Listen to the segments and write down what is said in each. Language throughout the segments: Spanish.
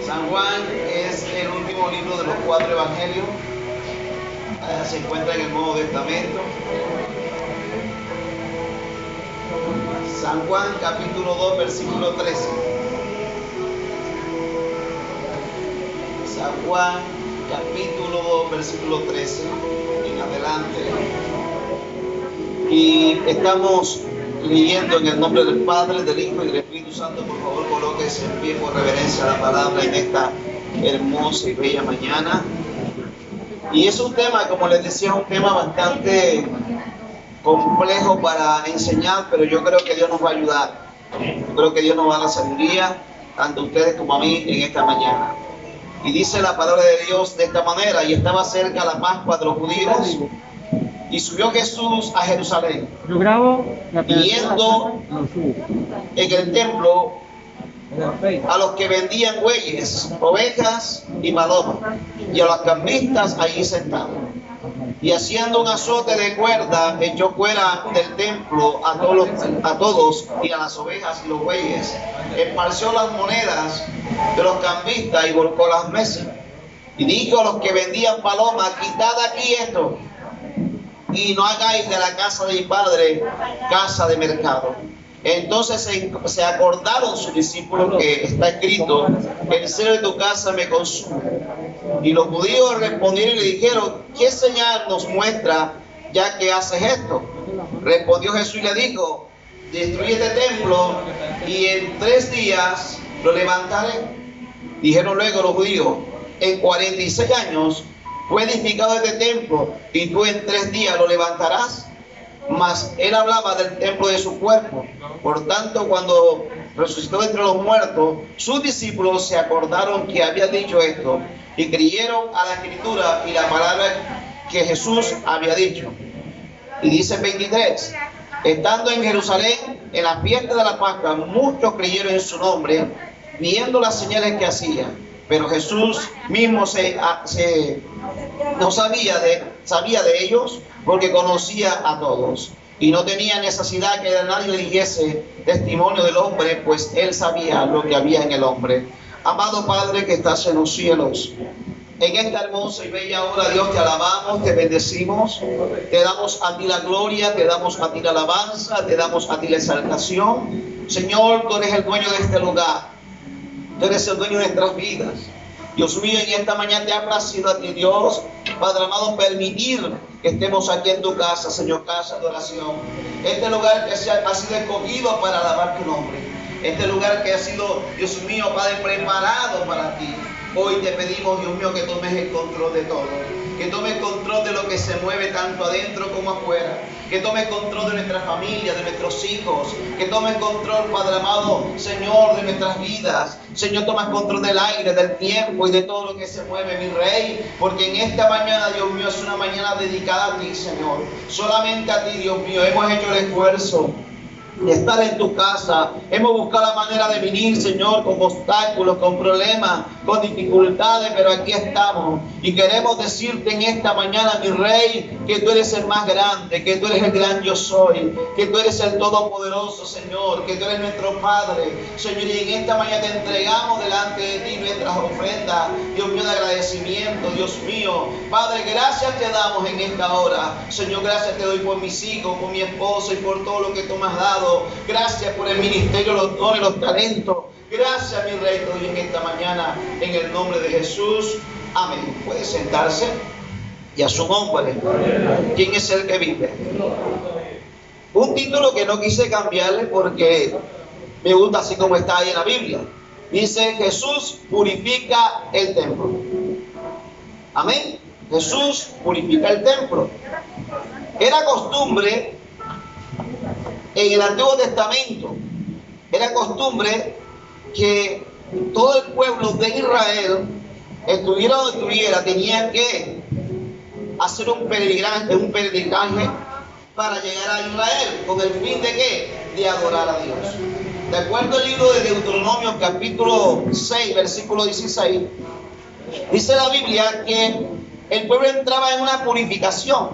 San Juan es el último libro de los 4 evangelios. Se encuentra en el Nuevo Testamento. San Juan capítulo 2 versículo 13. San Juan capítulo 2 versículo 13 en adelante. Y estamos leyendo en el nombre del Padre, del Hijo y del Espíritu Santo. Por favor, colóquese en pie por reverencia a la palabra en esta hermosa y bella mañana. Y es un tema, como les decía, un tema bastante complejo para enseñar, pero yo creo que Dios nos va a ayudar. Yo creo que Dios nos va a dar la sabiduría, tanto a ustedes como a mí, en esta mañana. Y dice la palabra de Dios de esta manera: y estaba cerca la Pascua de los judíos, y subió Jesús a Jerusalén, y yendo en el templo a los que vendían bueyes, ovejas y palomas, y a los cambistas allí sentados. Y haciendo un azote de cuerda, echó fuera del templo a todos y a las ovejas y los bueyes, esparció las monedas de los cambistas y volcó las mesas. Y dijo a los que vendían palomas: quitad aquí esto, y no hagáis de la casa de mi padre casa de mercado. Entonces se acordaron sus discípulos que está escrito: el celo de tu casa me consume. Y los judíos respondieron y le dijeron: ¿qué señal nos muestra ya que haces esto? Respondió Jesús y le dijo: destruye este templo y en 3 días lo levantaré. Dijeron luego los judíos: en 46 años fue edificado este templo y tú en 3 días lo levantarás. Mas él hablaba del templo de su cuerpo. Por tanto, cuando resucitó entre los muertos, sus discípulos se acordaron que había dicho esto y creyeron a la escritura y la palabra que Jesús había dicho. Y dice 23: estando en Jerusalén en la fiesta de la Pascua, muchos creyeron en su nombre, viendo las señales que hacía. Pero Jesús mismo no sabía de ellos, porque conocía a todos, y no tenía necesidad que nadie le dijese testimonio del hombre, pues él sabía lo que había en el hombre. Amado Padre que estás en los cielos, en esta hermosa y bella hora, Dios, te alabamos, te bendecimos, te damos a ti la gloria, te damos a ti la alabanza, te damos a ti la exaltación. Señor, tú eres el dueño de este lugar, tú eres el dueño de nuestras vidas. Dios mío, en esta mañana te ha placido a ti, Dios, Padre amado, permitir que estemos aquí en tu casa, Señor, casa de oración. Este lugar que ha sido escogido para alabar tu nombre. Este lugar que ha sido, Dios mío, Padre, preparado para ti. Hoy te pedimos, Dios mío, que tomes el control de todo. Que tomes control de lo que se mueve tanto adentro como afuera. Que tomes control de nuestra familia, de nuestros hijos. Que tomes control, Padre amado, Señor, de nuestras vidas. Señor, toma control del aire, del tiempo y de todo lo que se mueve, mi Rey. Porque en esta mañana, Dios mío, es una mañana dedicada a ti, Señor. Solamente a ti, Dios mío, hemos hecho el esfuerzo de estar en tu casa. Hemos buscado la manera de venir, Señor, con obstáculos, con problemas, con dificultades, pero aquí estamos y queremos decirte en esta mañana, mi Rey, que tú eres el más grande, que tú eres el gran yo soy, que tú eres el todopoderoso, Señor, que tú eres nuestro Padre, Señor, y en esta mañana te entregamos delante de ti nuestras ofrendas, Dios mío, de agradecimiento, Dios mío. Padre, gracias te damos en esta hora, Señor. Gracias te doy por mis hijos, por mi esposo y por todo lo que tú me has dado. Gracias por el ministerio, los dones, los talentos. Gracias, mi Rey, te doy en esta mañana en el nombre de Jesús. Amén. Puede sentarse y a su nombre. ¿Quién es el que vive? Un título que no quise cambiarle porque me gusta así como está ahí en la Biblia. Dice: Jesús purifica el templo. Amén. Jesús purifica el templo. Era costumbre en el Antiguo Testamento, era costumbre que todo el pueblo de Israel, estuviera donde estuviera, tenía que hacer un peregrinaje para llegar a Israel, con el fin de ¿qué? De adorar a Dios. De acuerdo al libro de Deuteronomio, capítulo 6, versículo 16, dice la Biblia que el pueblo entraba en una purificación.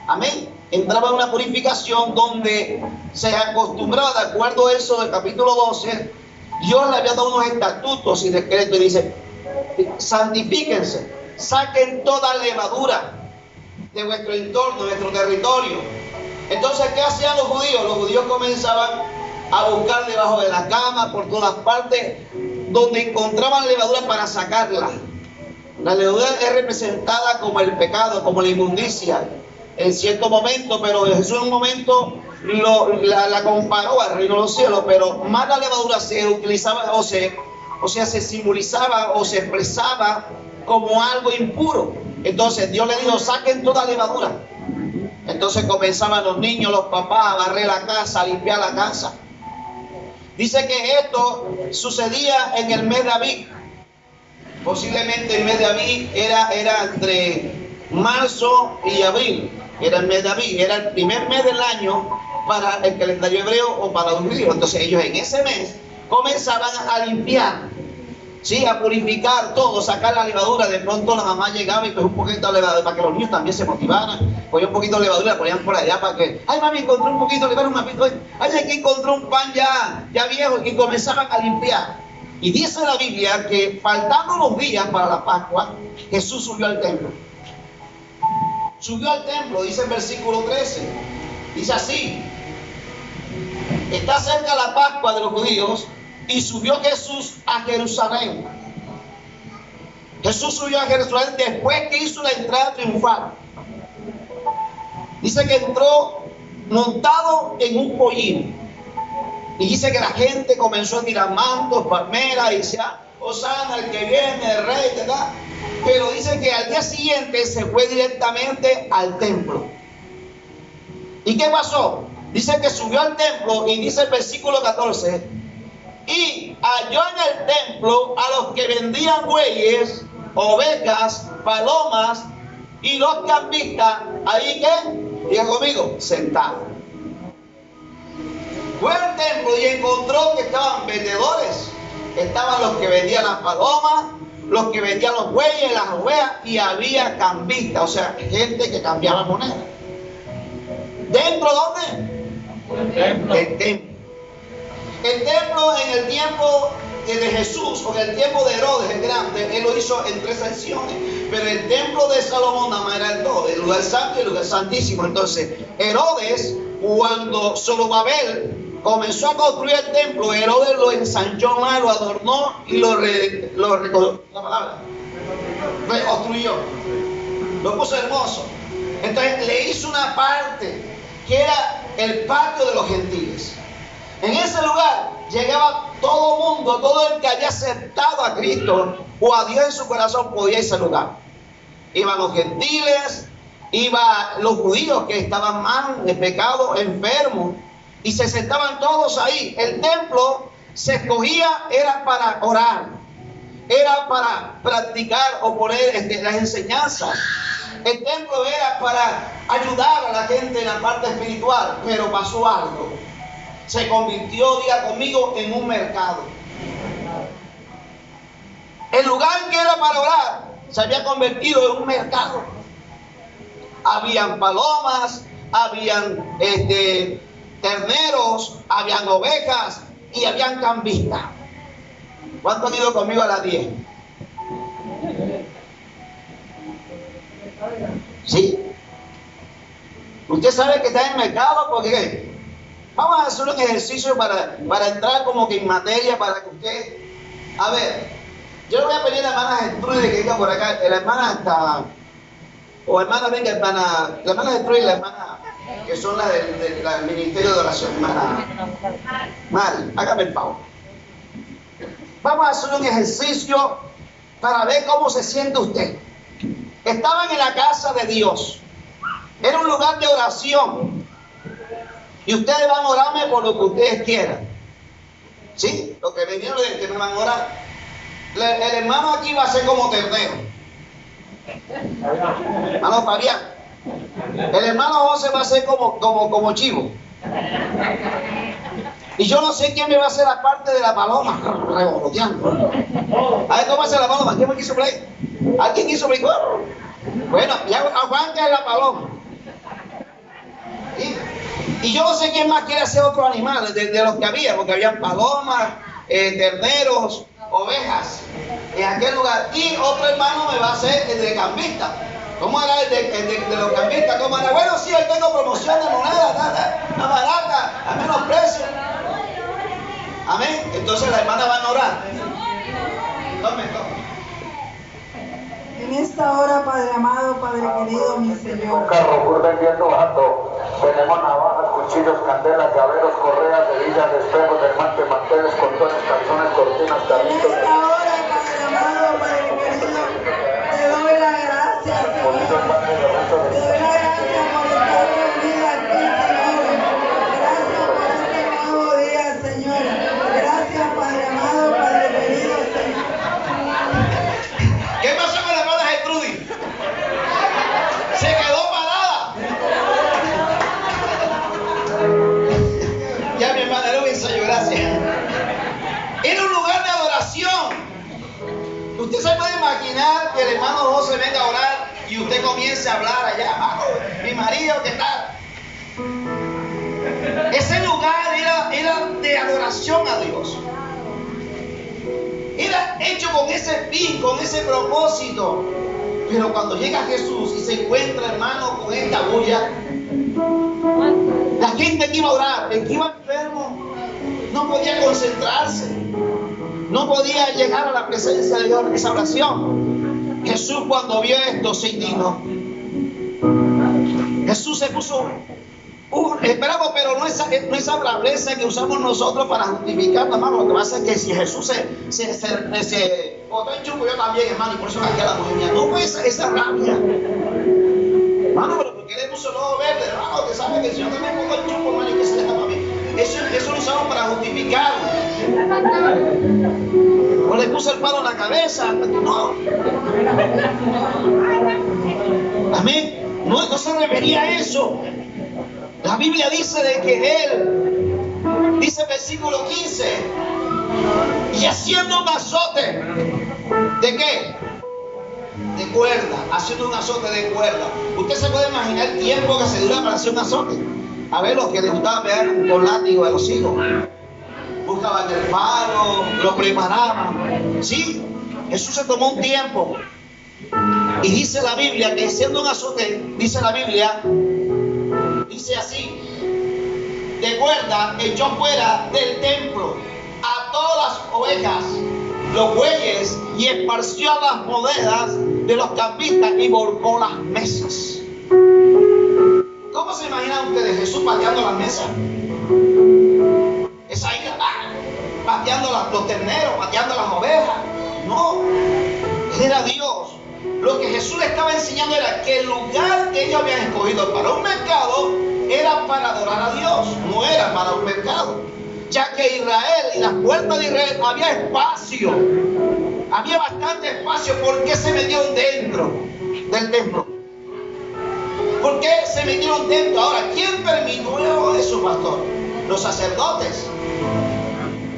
Amén. Entraba en una purificación donde se acostumbraba, de acuerdo a eso del capítulo 12, Dios le había dado unos estatutos y decretos y dice: santifíquense, saquen toda levadura de vuestro entorno, de vuestro territorio. Entonces, ¿qué hacían los judíos? Los judíos comenzaban a buscar debajo de la cama, por todas partes, donde encontraban levadura para sacarla. La levadura es representada como el pecado, como la inmundicia, en cierto momento, pero Jesús en un momento la comparó al reino de los cielos, pero más la levadura se utilizaba, se simbolizaba o se expresaba como algo impuro. Entonces Dios le dijo: saquen toda levadura. Entonces comenzaban los niños, los papás, a barrer la casa, a limpiar la casa. Dice que esto sucedía en el mes de Abib. Posiblemente el mes de Abib era entre marzo y abril. Era el mes de Abib, era el primer mes del año para el calendario hebreo o para los judíos. Entonces ellos en ese mes comenzaban a limpiar, ¿sí? A purificar todo, sacar la levadura. De pronto la mamá llegaba y cogía un poquito de levadura para que los niños también se motivaran. Cogía un poquito de levadura, la ponían por allá para que: ay, mami, encontré un poquito de levadura, ay, aquí encontré un pan ya viejo. Y comenzaban a limpiar. Y dice la Biblia que faltando los días para la Pascua, Jesús subió al templo. Subió al templo, dice el versículo 13. Dice así: está cerca la Pascua de los judíos, y subió Jesús a Jerusalén. Jesús subió a Jerusalén después que hizo la entrada triunfal. Dice que entró montado en un pollín. Y dice que la gente comenzó a tirar mantos, palmeras, y decía: Hosana, el que viene, el rey, ¿verdad? Pero dice que al día siguiente se fue directamente al templo. ¿Y qué pasó? Dice que subió al templo, y dice el versículo 14: y halló en el templo a los que vendían bueyes, ovejas, palomas, y los cambistas, ahí que, diga conmigo, sentados. Fue al templo y encontró que estaban vendedores, estaban los que vendían las palomas, los que vendían los bueyes, las ovejas, y había cambistas, o sea, gente que cambiaba moneda. ¿Dentro dónde? El templo. El templo en el tiempo de Jesús, o en el tiempo de Herodes el Grande, él lo hizo en 3 secciones. Pero el templo de Salomón nada más era el 2, el lugar santo y el lugar santísimo. Entonces, Herodes, cuando Zorobabel comenzó a construir el templo, Herodes lo ensanchó más, lo adornó y lo reconstruyó. Lo puso hermoso. Entonces le hizo una parte que era el patio de los gentiles. En ese lugar llegaba todo mundo, todo el que había aceptado a Cristo o a Dios en su corazón podía ir a ese lugar. Iban los gentiles, iban los judíos que estaban mal de pecado, enfermos, y se sentaban todos ahí. El templo se escogía, era para orar, era para practicar o poner las enseñanzas. El templo era para ayudar a la gente en la parte espiritual, pero pasó algo. Se convirtió, diga conmigo, en un mercado. El lugar que era para orar se había convertido en un mercado. Habían palomas, habían terneros, habían ovejas y habían cambistas. ¿Cuántos han ido conmigo a las 10? ¿Sí? Usted sabe que está en el mercado porque vamos a hacer un ejercicio para entrar como que en materia, para que usted... A ver, yo le voy a pedir a la hermana Gertrude que venga por acá. La hermana está... O hermana, venga, hermana... La hermana Gertrude y la hermana que son las del ministerio de oración. Hermana Mari, hágame el favor. Vamos a hacer un ejercicio para ver cómo se siente usted. Estaban en la casa de Dios. Era un lugar de oración. Y ustedes van a orarme por lo que ustedes quieran. ¿Sí? Lo que vinieron de que me van a orar. El hermano aquí va a ser como ternero. Hermano Fabián. El hermano José va a ser como chivo. Y yo no sé quién me va a hacer la parte de la paloma, revoloteando. A ver, ¿cómo hace la paloma? ¿Quién me quiso play? ¿Alguien quiso play? Bueno, ya a Juan que es la paloma. Y yo no sé quién más quiere hacer otro animal de los que había, porque habían palomas, terneros, ovejas, en aquel lugar. Y otro hermano me va a hacer el de cambista. ¿Cómo era el de los cambistas? ¿Cómo era? Bueno, sí, hoy tengo promoción de moneda, nada barata, a menos precio. Amén. Entonces la hermana van a orar. Tome. En esta hora, Padre amado, Padre querido, mi Señor. Un carro por vendiendo gato. Tenemos navajas, cuchillos, candelas, llaveros, correas, hebillas, espejos, dermantes, manteles, cordones, calzones, cortinas, En carritos. esta hora, Padre amado, Padre querido, te doy la gracia, Señor. Te doy la gracia por estar reunida aquí, Señor. Gracias por este nuevo día, Señor. Gracias, Padre amado, Padre querido, Señor. ¿Qué pasó con la hermana Gertrudis? Se quedó parada. Ya mi hermana era un ensayo, gracias. Era un lugar de adoración. Usted se puede imaginar que el hermano José venga a orar y usted comience a hablar allá, hermano, mi marido, ¿qué tal? Ese lugar era de adoración a Dios. Era hecho con ese fin, con ese propósito. Pero cuando llega Jesús y se encuentra, hermano, con esta bulla, la gente que iba a orar, el que iba enfermo, no podía concentrarse, no podía llegar a la presencia de Dios en esa oración. Jesús, cuando vio esto, se indignó. Jesús se puso, esperamos, pero no esa braveza que usamos nosotros para justificar, hermano. Lo que pasa es que si Jesús se botó en chupo, yo también, hermano, y por eso me queda la mujer mía. No fue esa rabia, hermano, pero porque le puso el ojo verde, hermano, que sabe que si yo también pongo el chupo, hermano, y que se deja para mí. Eso lo usamos para justificar. O le puso el palo en la cabeza. No. Amén. No se refería a eso. La Biblia dice de que él, dice el versículo 15, y haciendo un azote, ¿de qué? De cuerda, haciendo un azote de cuerda. Usted se puede imaginar el tiempo que se dura para hacer un azote. A ver, los que les gustaba pegar con látigo a los hijos, buscaban el palo, lo preparaban. Sí, Jesús se tomó un tiempo. Y dice la Biblia que haciendo un azote, dice la Biblia, dice así, de cuerda echó fuera del templo a todas las ovejas, los bueyes, y esparció las monedas de los cambistas y volcó las mesas. ¿Cómo se imaginan ustedes Jesús pateando las mesas? Esa ira, pateando los terneros, pateando las ovejas. No, Él era Dios. Lo que Jesús le estaba enseñando era que el lugar que ellos habían escogido para un mercado era para adorar a Dios, no era para un mercado. Ya que Israel, y las puertas de Israel, había espacio, había bastante espacio. ¿Por qué se metieron dentro del templo? ¿Por qué se metieron dentro? Ahora, ¿quién permitió eso, pastor? Los sacerdotes.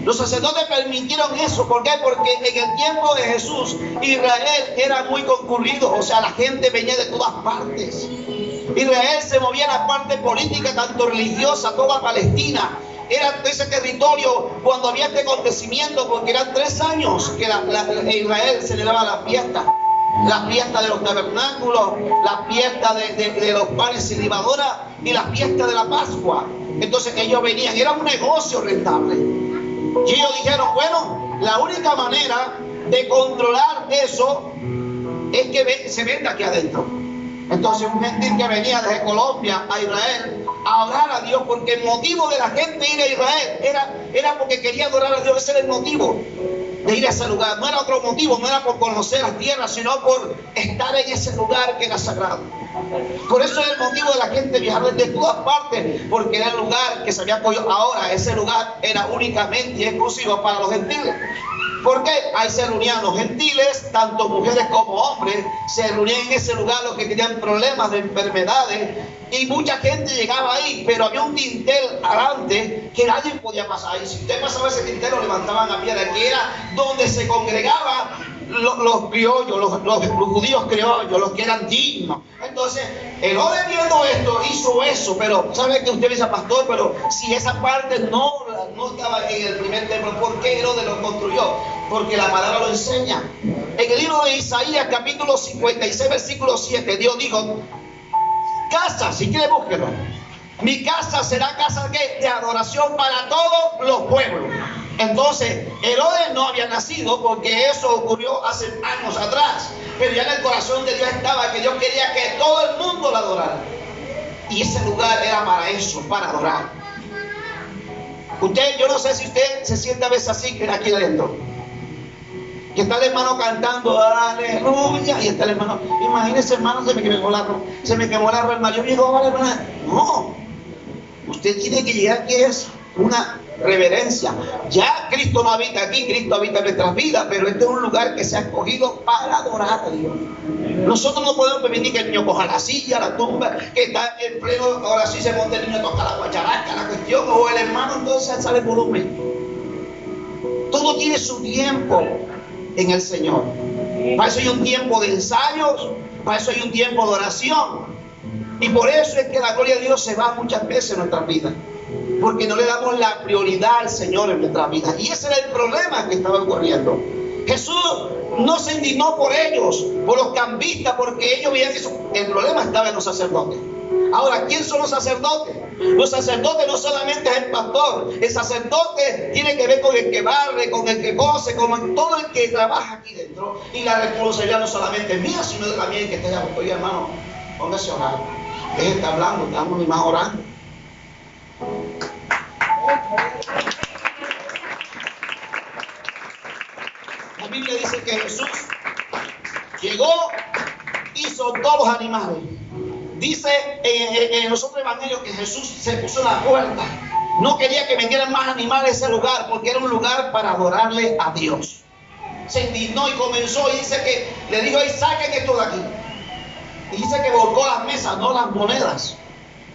Los sacerdotes permitieron eso. ¿Por qué? Porque en el tiempo de Jesús, Israel era muy concurrido. O sea, la gente venía de todas partes. Israel se movía en la parte política, tanto religiosa, toda Palestina. Era ese territorio cuando había este acontecimiento, porque eran 3 años que Israel celebraba la fiesta. La fiesta de los tabernáculos, la fiesta de los panes sin levadura y la fiesta de la Pascua. Entonces ellos venían, era un negocio rentable. Y ellos dijeron, bueno, la única manera de controlar eso es que se venda aquí adentro. Entonces un gentil que venía desde Colombia a Israel a orar a Dios, porque el motivo de la gente ir a Israel era porque quería adorar a Dios. Ese era el motivo de ir a ese lugar. No era otro motivo, no era por conocer las tierras, sino por estar en ese lugar que era sagrado. Por eso era el motivo de la gente viajar de todas partes, porque era el lugar que se había cogido. Ahora ese lugar era únicamente y exclusivo para los gentiles. Porque ahí se reunían los gentiles, tanto mujeres como hombres, se reunían en ese lugar los que tenían problemas de enfermedades, y mucha gente llegaba ahí, pero había un dintel adelante que nadie podía pasar ahí. Si usted pasaba ese dintel, lo levantaban a piedra, que era donde se congregaban los criollos, los judíos criollos, los que eran dignos. Entonces, Herodes viendo esto, hizo eso. Pero, ¿sabe que usted dice, pastor? Pero si esa parte no no estaba en el primer templo. ¿Por qué Herodes lo construyó? Porque la palabra lo enseña. En el libro de Isaías, capítulo 56, versículo 7, Dios dijo: casa, si quiere búsquelo, mi casa será casa de adoración para todos los pueblos. Entonces, Herodes no había nacido, porque eso ocurrió hace años atrás, pero ya en el corazón de Dios estaba que Dios quería que todo el mundo la adorara. Y ese lugar era para eso, para adorar. Yo no sé si usted se siente a veces así aquí adentro, que está el hermano cantando aleluya, y está el hermano, imagínese, hermano, se me quemó la ropa el marido, y digo, vale, hermano, no, usted tiene que llegar, que es una reverencia. Ya Cristo no habita aquí, Cristo habita en nuestras vidas, pero este es un lugar que se ha escogido para adorar a Dios. Nosotros no podemos permitir que el niño coja la silla, la tumba, que está en pleno, ahora sí se monta el niño a tocar la guacharaca, la cuestión, o el hermano entonces sale el volumen. Todo tiene su tiempo en el Señor. Para eso hay un tiempo de ensayos, para eso hay un tiempo de oración. Y por eso es que la gloria de Dios se va muchas veces en nuestras vidas, porque no le damos la prioridad al Señor en nuestras vidas. Y ese era el problema que estaba ocurriendo. Jesús no se indignó por ellos, por los cambistas, porque ellos veían que el problema estaba en los sacerdotes. Ahora, ¿quién son los sacerdotes? Los sacerdotes no solamente es el pastor. El sacerdote tiene que ver con el que barre, con el que cose, con todo el que trabaja aquí dentro. Y la responsabilidad no solamente es mía, sino de la mía, que esté allá. Oye, hermano, póngase a orar. Deje de estar hablando, estamos ni más orando. La Biblia dice que Jesús llegó y soltó los animales. Dice en los otros evangelios que Jesús se puso en la puerta. No quería que vendieran más animales a ese lugar, porque era un lugar para adorarle a Dios. Se indignó y comenzó, y dice que le dijo: ahí, saquen esto de aquí. Y dice que volcó las mesas, no las monedas,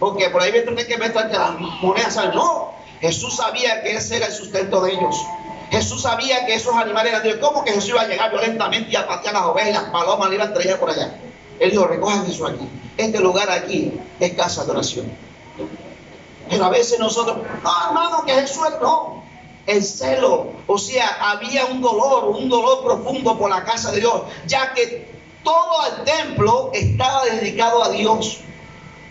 porque por ahí tiene que meter que las monedas salen. No, Jesús sabía que ese era el sustento de ellos. Jesús sabía que esos animales eran de Dios. ¿Cómo que Jesús iba a llegar violentamente y a patear las ovejas y las palomas le iban a traer por allá? Él dijo: recojan eso aquí. Este lugar aquí es casa de oración. Pero a veces nosotros, no, hermano, que Jesús no. El celo, o sea, había un dolor profundo por la casa de Dios, ya que todo el templo estaba dedicado a Dios.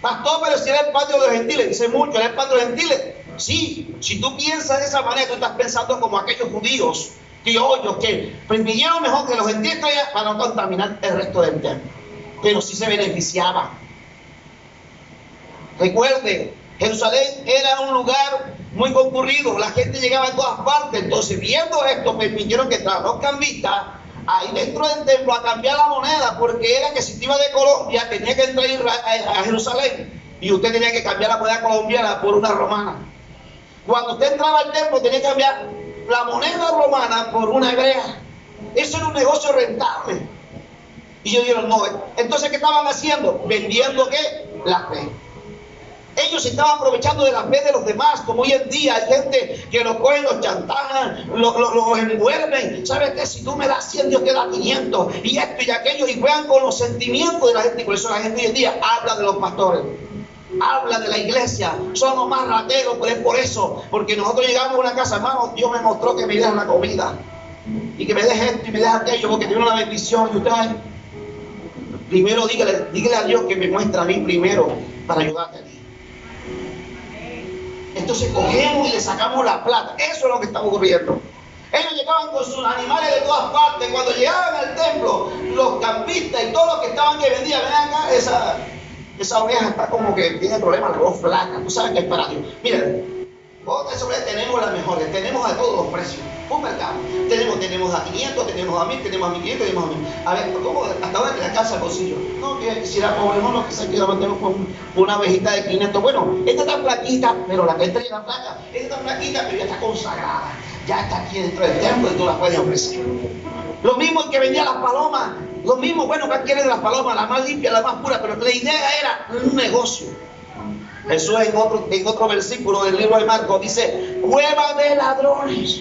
Pastor, pero si era el patio de los gentiles, dice mucho, era el patio de los gentiles. Sí, si tú piensas de esa manera, tú estás pensando como aquellos judíos, criollos, que vinieron mejor que los gentiles para no contaminar el resto del templo. Pero sí se beneficiaba. Recuerde, Jerusalén era un lugar muy concurrido, la gente llegaba de todas partes. Entonces, viendo esto, permitieron que entraran los cambistas ahí dentro del templo a cambiar la moneda, porque era que si te iba de Colombia tenía que entrar a Jerusalén, y usted tenía que cambiar la moneda colombiana por una romana. Cuando usted entraba al templo tenía que cambiar la moneda romana por una hebrea. Eso era un negocio rentable. Y ellos dijeron: no. Entonces, ¿qué estaban haciendo? Vendiendo, ¿qué? La fe. Ellos estaban aprovechando de la fe de los demás, como hoy en día hay gente que los cogen, los chantajan, los envuelven. ¿Sabes qué? Si tú me das 100, Dios te da 500, y esto y aquello, y juegan con los sentimientos de la gente. Y por eso la gente hoy en día habla de los pastores, habla de la iglesia, son los más rateros. Pero es por eso, porque nosotros llegamos a una casa, hermano, Dios me mostró que me dejan la comida, y que me deje esto y me deje aquello, porque tiene una bendición. Y usted, primero dígale a Dios que me muestra a mí primero, para ayudarte a ti. Entonces cogemos y le sacamos la plata. Eso es lo que está ocurriendo. Ellos llegaban con sus animales de todas partes. Cuando llegaban al templo, los campistas y todos los que estaban que vendían, ven acá, esa oveja está como que tiene problemas, la voz flaca. Tú sabes que es para Dios. Miren, esa oveja tenemos las mejores, tenemos a todos los precios. Un mercado. Tenemos a 500, tenemos a 1000, tenemos a 1500, tenemos a 1000. A ver, ¿cómo? Hasta ahora que le alcanza el bolsillo. No, que si la pobremos, lo que se queda, mantenemos con una ovejita de 500. Bueno, esta está flaquita, pero la que entra ya está flaca. Esta está flaquita, pero ya está consagrada. Ya está aquí dentro del templo y tú la puedes ofrecer. Lo mismo el que vendía las palomas. Lo mismo, bueno, ¿qué quiere de las palomas? La más limpia, la más pura. Pero la idea era un negocio. Jesús en otro versículo del libro de Marcos dice: cueva de ladrones.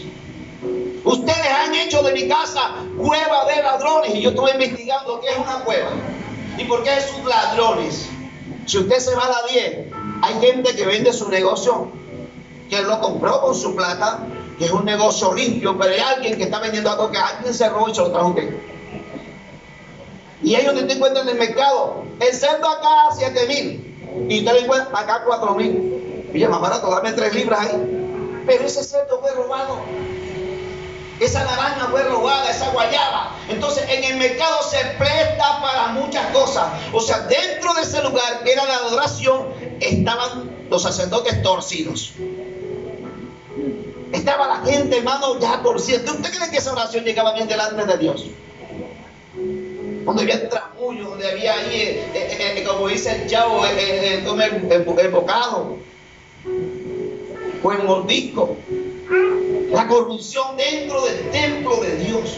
Ustedes han hecho de mi casa cueva de ladrones. Y yo estoy investigando qué es una cueva y por qué son ladrones. Si usted se va a la 10, hay gente que vende su negocio que él lo compró con su plata, que es un negocio limpio, pero hay alguien que está vendiendo algo que alguien se robó y se lo trajo a usted. Y ahí donde te encuentras en el mercado, el cerdo acá 7,000 y usted lo encuentra acá 4,000. Y más barato, dame 3 libras ahí. Pero ese cerdo fue robado. Esa naranja fue robada, esa guayaba. Entonces en el mercado se presta para muchas cosas. O sea, dentro de ese lugar que era la adoración, estaban los sacerdotes torcidos. Estaba la gente, hermano, ya torcida. ¿Usted cree que esa oración llegaba bien delante de Dios? Donde había tramullo, donde había ahí, como dice el chavo, el bocado o el mordisco. La corrupción dentro del templo de Dios.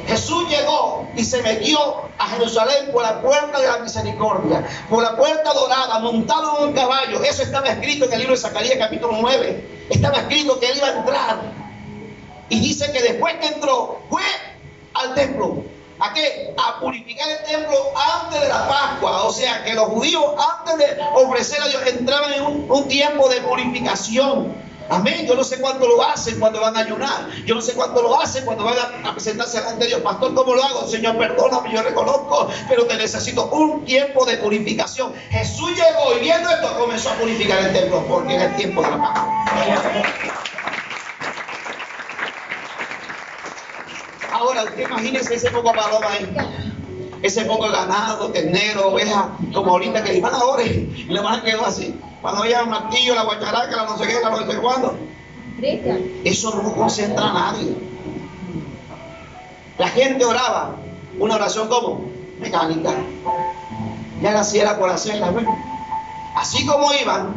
Jesús llegó y se metió a Jerusalén por la puerta de la misericordia, por la puerta dorada, montado en un caballo. Eso estaba escrito en el libro de Zacarías capítulo 9. Estaba escrito que él iba a entrar. Y dice que después que entró, fue al templo. ¿A qué? A purificar el templo antes de la Pascua. O sea que los judíos, antes de ofrecer a Dios, entraban en un tiempo de purificación. Amén. Yo no sé cuánto lo hacen cuando van a ayunar. Yo no sé cuánto lo hacen cuando van a presentarse delante de Dios. Pastor, ¿cómo lo hago? Señor, perdóname, yo reconozco, pero te necesito un tiempo de purificación. Jesús llegó y viendo esto comenzó a purificar el templo porque era el tiempo de la Pascua. Ahora, usted imagínese ese poco paloma ahí. Ese poco ganado, ternero, oveja, como ahorita que iban ahora y le van a quedar así. Cuando haya el martillo, la guacharaca, la no sé qué, la no sé cuándo. Eso no concentra a nadie. La gente oraba una oración como mecánica. Ya la hacía por hacerla. Bueno, así como iban,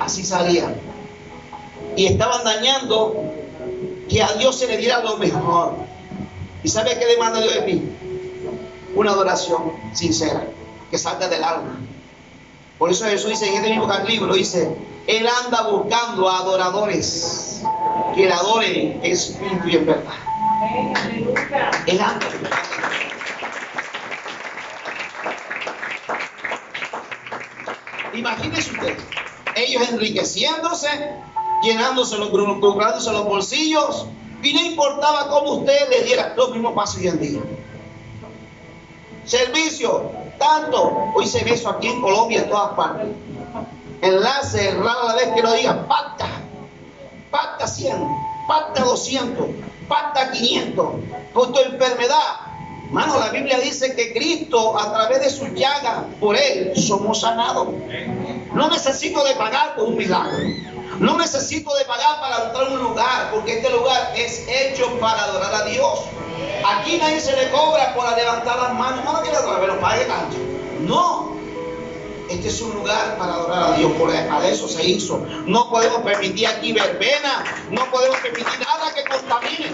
así salían. Y estaban dañando que a Dios se le diera lo mejor. ¿Y sabe qué demanda Dios de ti? Una adoración sincera, que salga del alma. Por eso Jesús dice en este mismo libro, dice, Él anda buscando a adoradores que le adoren en espíritu y en verdad. Él anda buscando. Imagínense usted, ellos enriqueciéndose, llenándose los bolsillos, y no importaba cómo usted le diera los mismos pasos hoy en día. Servicio, tanto. Hoy se ve eso aquí en Colombia en todas partes. Enlace, rara la vez que lo digan, pacta 100, pacta 200, pacta 500. Con tu enfermedad. Hermano, la Biblia dice que Cristo, a través de su llaga, por Él somos sanados. No necesito de pagar por un milagro. No necesito de pagar para entrar a un lugar, porque este lugar es hecho para adorar a Dios. Aquí nadie se le cobra por levantar las manos. No quiero adorar, pero pague tanto. No. Este es un lugar para adorar a Dios, porque para eso se hizo. No podemos permitir aquí verbena, no podemos permitir nada que contamine.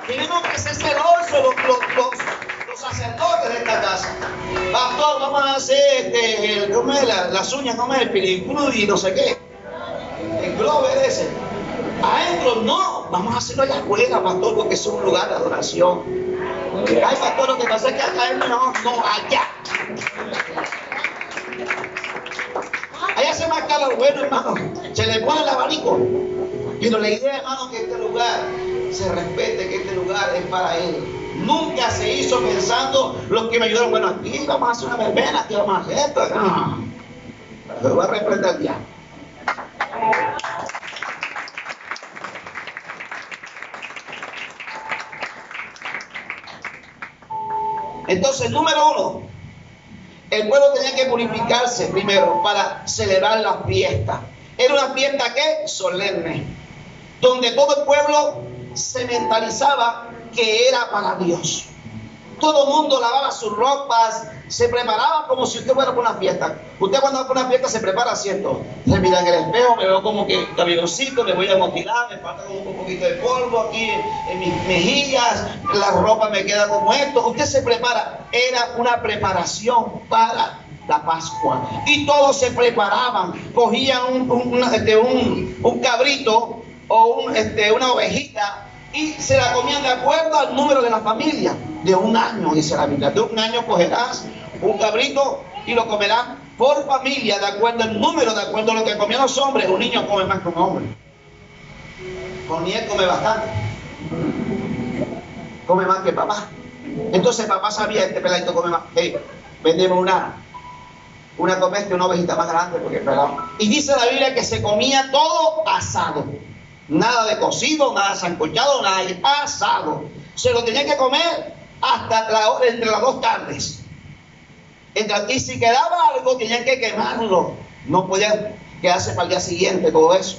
Tenemos que ser celosos los sacerdotes de esta casa. Pastor, vamos a hacer las uñas, no me el película y no sé qué. El Glover ese. Adentro no, vamos a hacerlo allá afuera, pastor, porque es un lugar de adoración. Ay, pastor, lo que pasa es que acá no, allá. Allá se más calor, bueno, hermano, se le pone el abanico. Pero la idea, hermano, que este lugar se respete, que este lugar es para Él. Nunca se hizo pensando los que me ayudaron, bueno, aquí vamos a hacer una verbena, aquí vamos a hacer esto. No, lo voy a reprender ya. Entonces, número 1, el pueblo tenía que purificarse primero para celebrar la fiesta. Era una fiesta que solemne, donde todo el pueblo se mentalizaba que era para Dios. Todo el mundo lavaba sus ropas, se preparaba como si usted fuera para una fiesta. Usted cuando va para una fiesta se prepara, ¿cierto? Se mira en el espejo, me veo como que caminoncito, me voy a motilar, me falta como un poquito de polvo aquí en mis mejillas, la ropa me queda como esto. Usted se prepara. Era una preparación para la Pascua. Y todos se preparaban. Cogían un cabrito o una ovejita y se la comían de acuerdo al número de la familia. De 1 año, dice la Biblia. De 1 año cogerás un cabrito y lo comerán por familia, de acuerdo al número, de acuerdo a lo que comían los hombres. Un niño come más que un hombre. Con niño come bastante. Come más que papá. Entonces papá sabía, este peladito come más. Hey, vendemos una comesta, una ovejita más grande porque pelamos. Y dice la Biblia que se comía todo asado. Nada de cocido, nada de sancochado, nada de asado. Se lo tenía que comer hasta entre las 2 tardes. Y si quedaba algo, tenían que quemarlo. No podían quedarse para el día siguiente todo eso,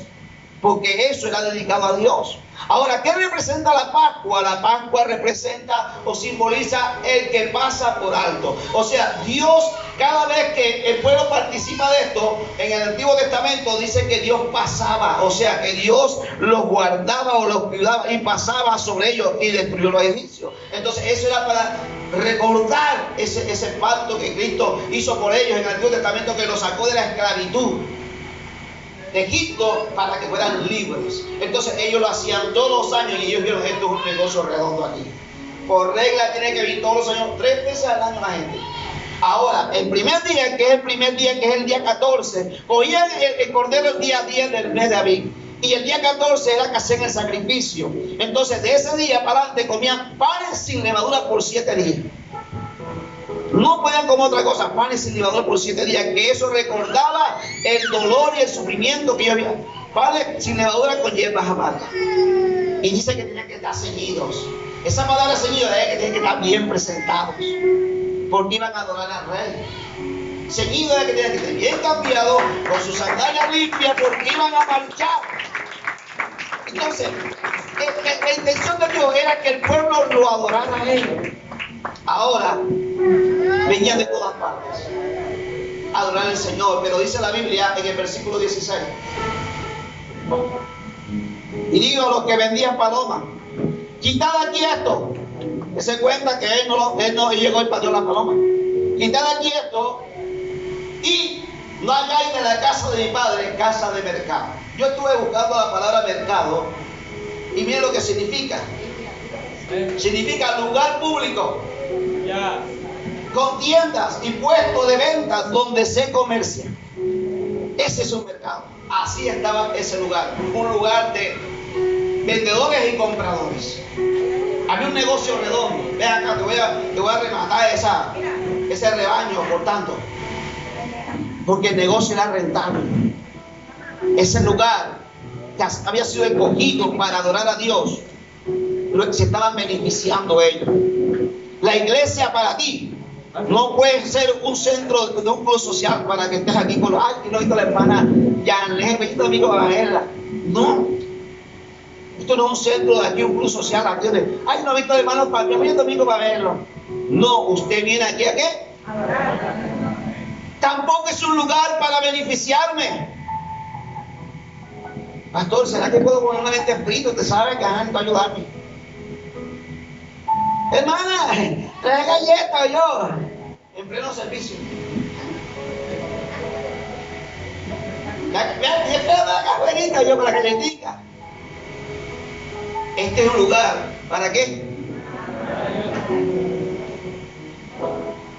porque eso era dedicado a Dios. Ahora, ¿qué representa la Pascua? La Pascua representa o simboliza el que pasa por alto. O sea, Dios, cada vez que el pueblo participa de esto, en el Antiguo Testamento dice que Dios pasaba, o sea, que Dios los guardaba o los cuidaba y pasaba sobre ellos y destruyó los egipcios. Entonces, eso era para recordar ese pacto que Cristo hizo por ellos en el Antiguo Testamento, que los sacó de la esclavitud de Egipto para que fueran libres. Entonces ellos lo hacían todos los años y ellos vieron: esto es un negocio redondo aquí. Por regla tiene que venir todos los años, 3 veces al año la gente. Ahora, el primer día, que es el día 14, cogían el cordero el día 10 del mes de Abib. Y el día 14 era que hacían el sacrificio. Entonces de ese día para adelante comían panes sin levadura por 7 días. No podían comer otra cosa, panes sin levadura por 7 días, que eso recordaba el dolor y el sufrimiento que yo había. Panes sin levadura con hierbas amargas. Y dice que tenían que estar ceñidos. Esa palabra ceñido es que tenían que estar bien presentados, porque iban a adorar al rey. Ceñido es que tenían que estar bien cambiados, con sus sandalias limpias, porque iban a marchar. Entonces, la intención de Dios era que el pueblo lo adorara a él. Ahora, venían de todas partes a adorar al Señor, pero dice la Biblia en el versículo 16: y digo a los que vendían palomas: quitad aquí esto. Que se cuenta que él no llegó y pateó la paloma. Quitad aquí esto y no hagáis de la casa de mi padre casa de mercado. Yo estuve buscando la palabra mercado y miren lo que significa. Significa lugar público, con tiendas y puestos de ventas donde se comercia. Ese es un mercado. Así estaba ese lugar, un lugar de vendedores y compradores. Había un negocio redondo. Ven acá, te voy a rematar ese rebaño, por tanto, porque el negocio era rentable. Ese lugar que había sido escogido para adorar a Dios, se estaban beneficiando ellos. La iglesia para ti no puede ser un centro de un club social para que estés aquí con los... Ay, no he visto a la hermana Yanle, me visto amigo para verla. No. Esto no es un centro de aquí, un club social. Aquí donde, ay, no he visto a hermano para que me visto amigo para verlo. No, usted viene aquí ¿a qué? Tampoco es un lugar para beneficiarme. Pastor, ¿será que puedo poner una mente frito? Usted sabe que va a ayudarme. Hermana, trae galletas yo. En pleno servicio. La cajuelita yo para la galletita. Este es un lugar, ¿para qué?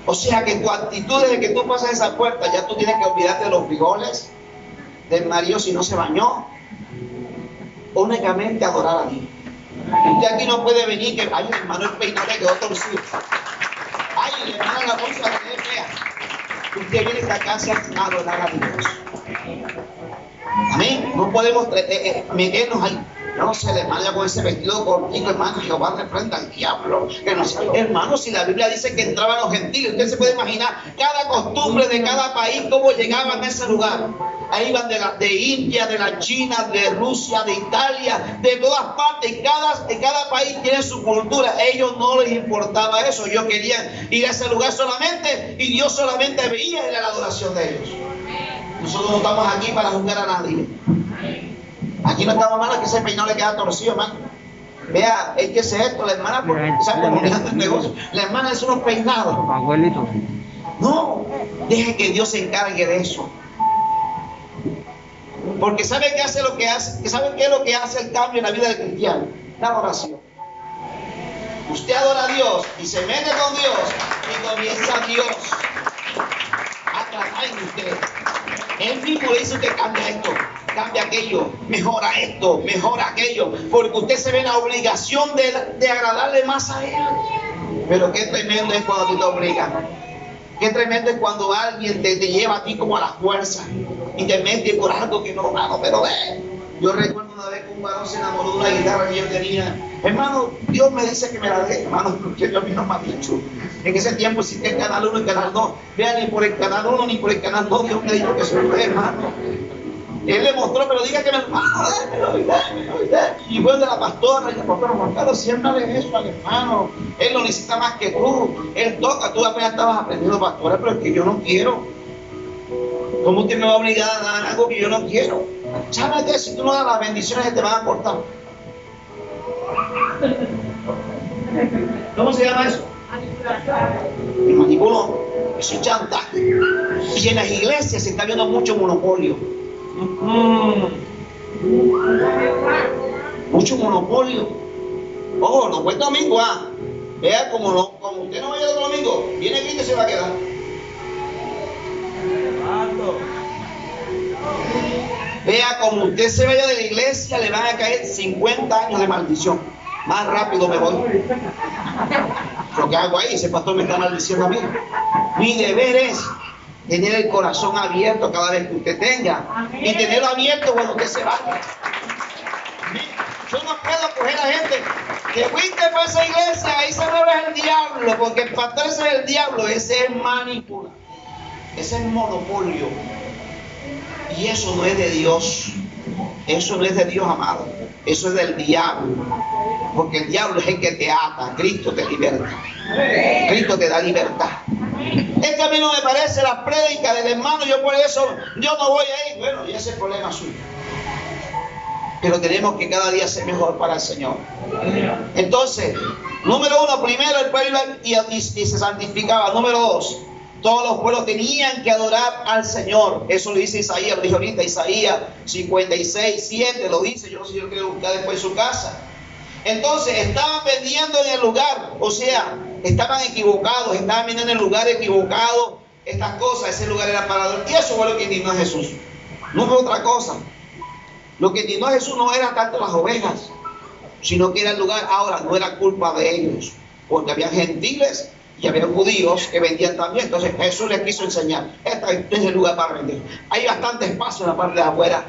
O sea que tu actitud desde que tú pasas esa puerta, ya tú tienes que olvidarte de los frijoles, del marido si no se bañó, únicamente adorar a Dios. Usted aquí no puede venir que, ay, hermano, el peinado le quedó torcido. Ay, hermano, la bolsa la tiene fea. Usted viene a esta casa a adorar a Dios. Amén. No podemos meternos ahí. No se le manda con ese vestido cortito, hermano. Jehová reprenda al diablo. Que no sea, hermano, si la Biblia dice que entraban los gentiles, usted se puede imaginar cada costumbre de cada país, cómo llegaban a ese lugar. Ahí iban de India, de la China, de Rusia, de Italia, de todas partes. Cada país tiene su cultura. A ellos no les importaba eso. Ellos querían ir a ese lugar solamente y Dios solamente veía en la adoración de ellos. Nosotros no estamos aquí para juzgar a nadie. Aquí no estamos mal, que ese peinado le queda torcido, hermano. Vea, es que ese esto, la hermana, porque está comunicando el negocio. La hermana es unos peinados. Abuelito. No, deje que Dios se encargue de eso. Porque ¿sabe qué hace lo que hace? ¿Sabe qué es lo que hace el cambio en la vida del cristiano? La oración. Usted adora a Dios y se mete con Dios y comienza a Dios a tratar en usted. Él mismo le dice a usted: cambia esto, cambia aquello, mejora esto, mejora aquello, porque usted se ve en la obligación de agradarle más a Él. Pero qué tremendo es cuando tú te obligas. Qué tremendo es cuando alguien te lleva a ti como a la fuerza y te mete por algo que no, hermano, pero ve. Yo recuerdo una vez que un varón se enamoró de una guitarra que yo tenía. Hermano, Dios me dice que me la dé, hermano, porque Dios no me ha dicho. En ese tiempo existía el canal 1 y el canal 2. Vean, ni por el canal 1 ni por el canal 2 Dios me dijo que se lo dé, hermano. Él le mostró, pero diga que me hermano, démelo. Y fue de la pastora, y el pastor Juan Carlos, siéntale eso al hermano. Él lo necesita más que tú. Él toca, tú apenas estabas aprendiendo, pastora, pero es que yo no quiero. ¿Cómo usted me va a obligar a dar algo que yo no quiero? ¿Sabes qué? Si tú no das las bendiciones, se te van a cortar. ¿Cómo se llama eso? Manipulación. Eso es chantaje. Y en las iglesias se está viendo mucho monopolio. Mucho monopolio. Ojo, no fue el domingo, Vea, como usted no vaya el domingo, viene Cristo y se va a quedar. Vea, como usted se vaya de la iglesia, le van a caer 50 años de maldición. Más rápido me voy. Lo que hago ahí, ese pastor me está maldiciendo a mí. Mi deber es tener el corazón abierto cada vez que usted tenga. Y tenerlo abierto cuando usted se vaya. Yo no puedo coger a gente que fuiste por esa iglesia, ahí se mueve el diablo, porque el pastor ese es el diablo, ese es manipula, ese es monopolio. Y eso no es de Dios. Eso no es de Dios, amado. Eso es del diablo. Porque el diablo es el que te ata. Cristo te liberta. Cristo te da libertad. Es que a mí no me parece la prédica del hermano, yo por eso yo no voy a ir. Bueno, y ese es el problema suyo. Pero tenemos que cada día ser mejor para el Señor. Entonces, número 1, primero el pueblo y se santificaba. Número 2, todos los pueblos tenían que adorar al Señor. Eso lo dice Isaías, lo dijo ahorita, Isaías 56:7 lo dice. Yo no sé si lo quiero buscar después en su casa. Entonces, estaban vendiendo en el lugar, o sea, estaban equivocados, estaban vendiendo en el lugar equivocado estas cosas. Ese lugar era para adorar. Y eso fue lo que indignó a Jesús. No fue otra cosa. Lo que indignó a Jesús no era tanto las ovejas, sino que era el lugar. Ahora, no era culpa de ellos, porque había gentiles y había judíos que vendían también. Entonces Jesús les quiso enseñar: este es el lugar para vender. Hay bastante espacio en la parte de afuera,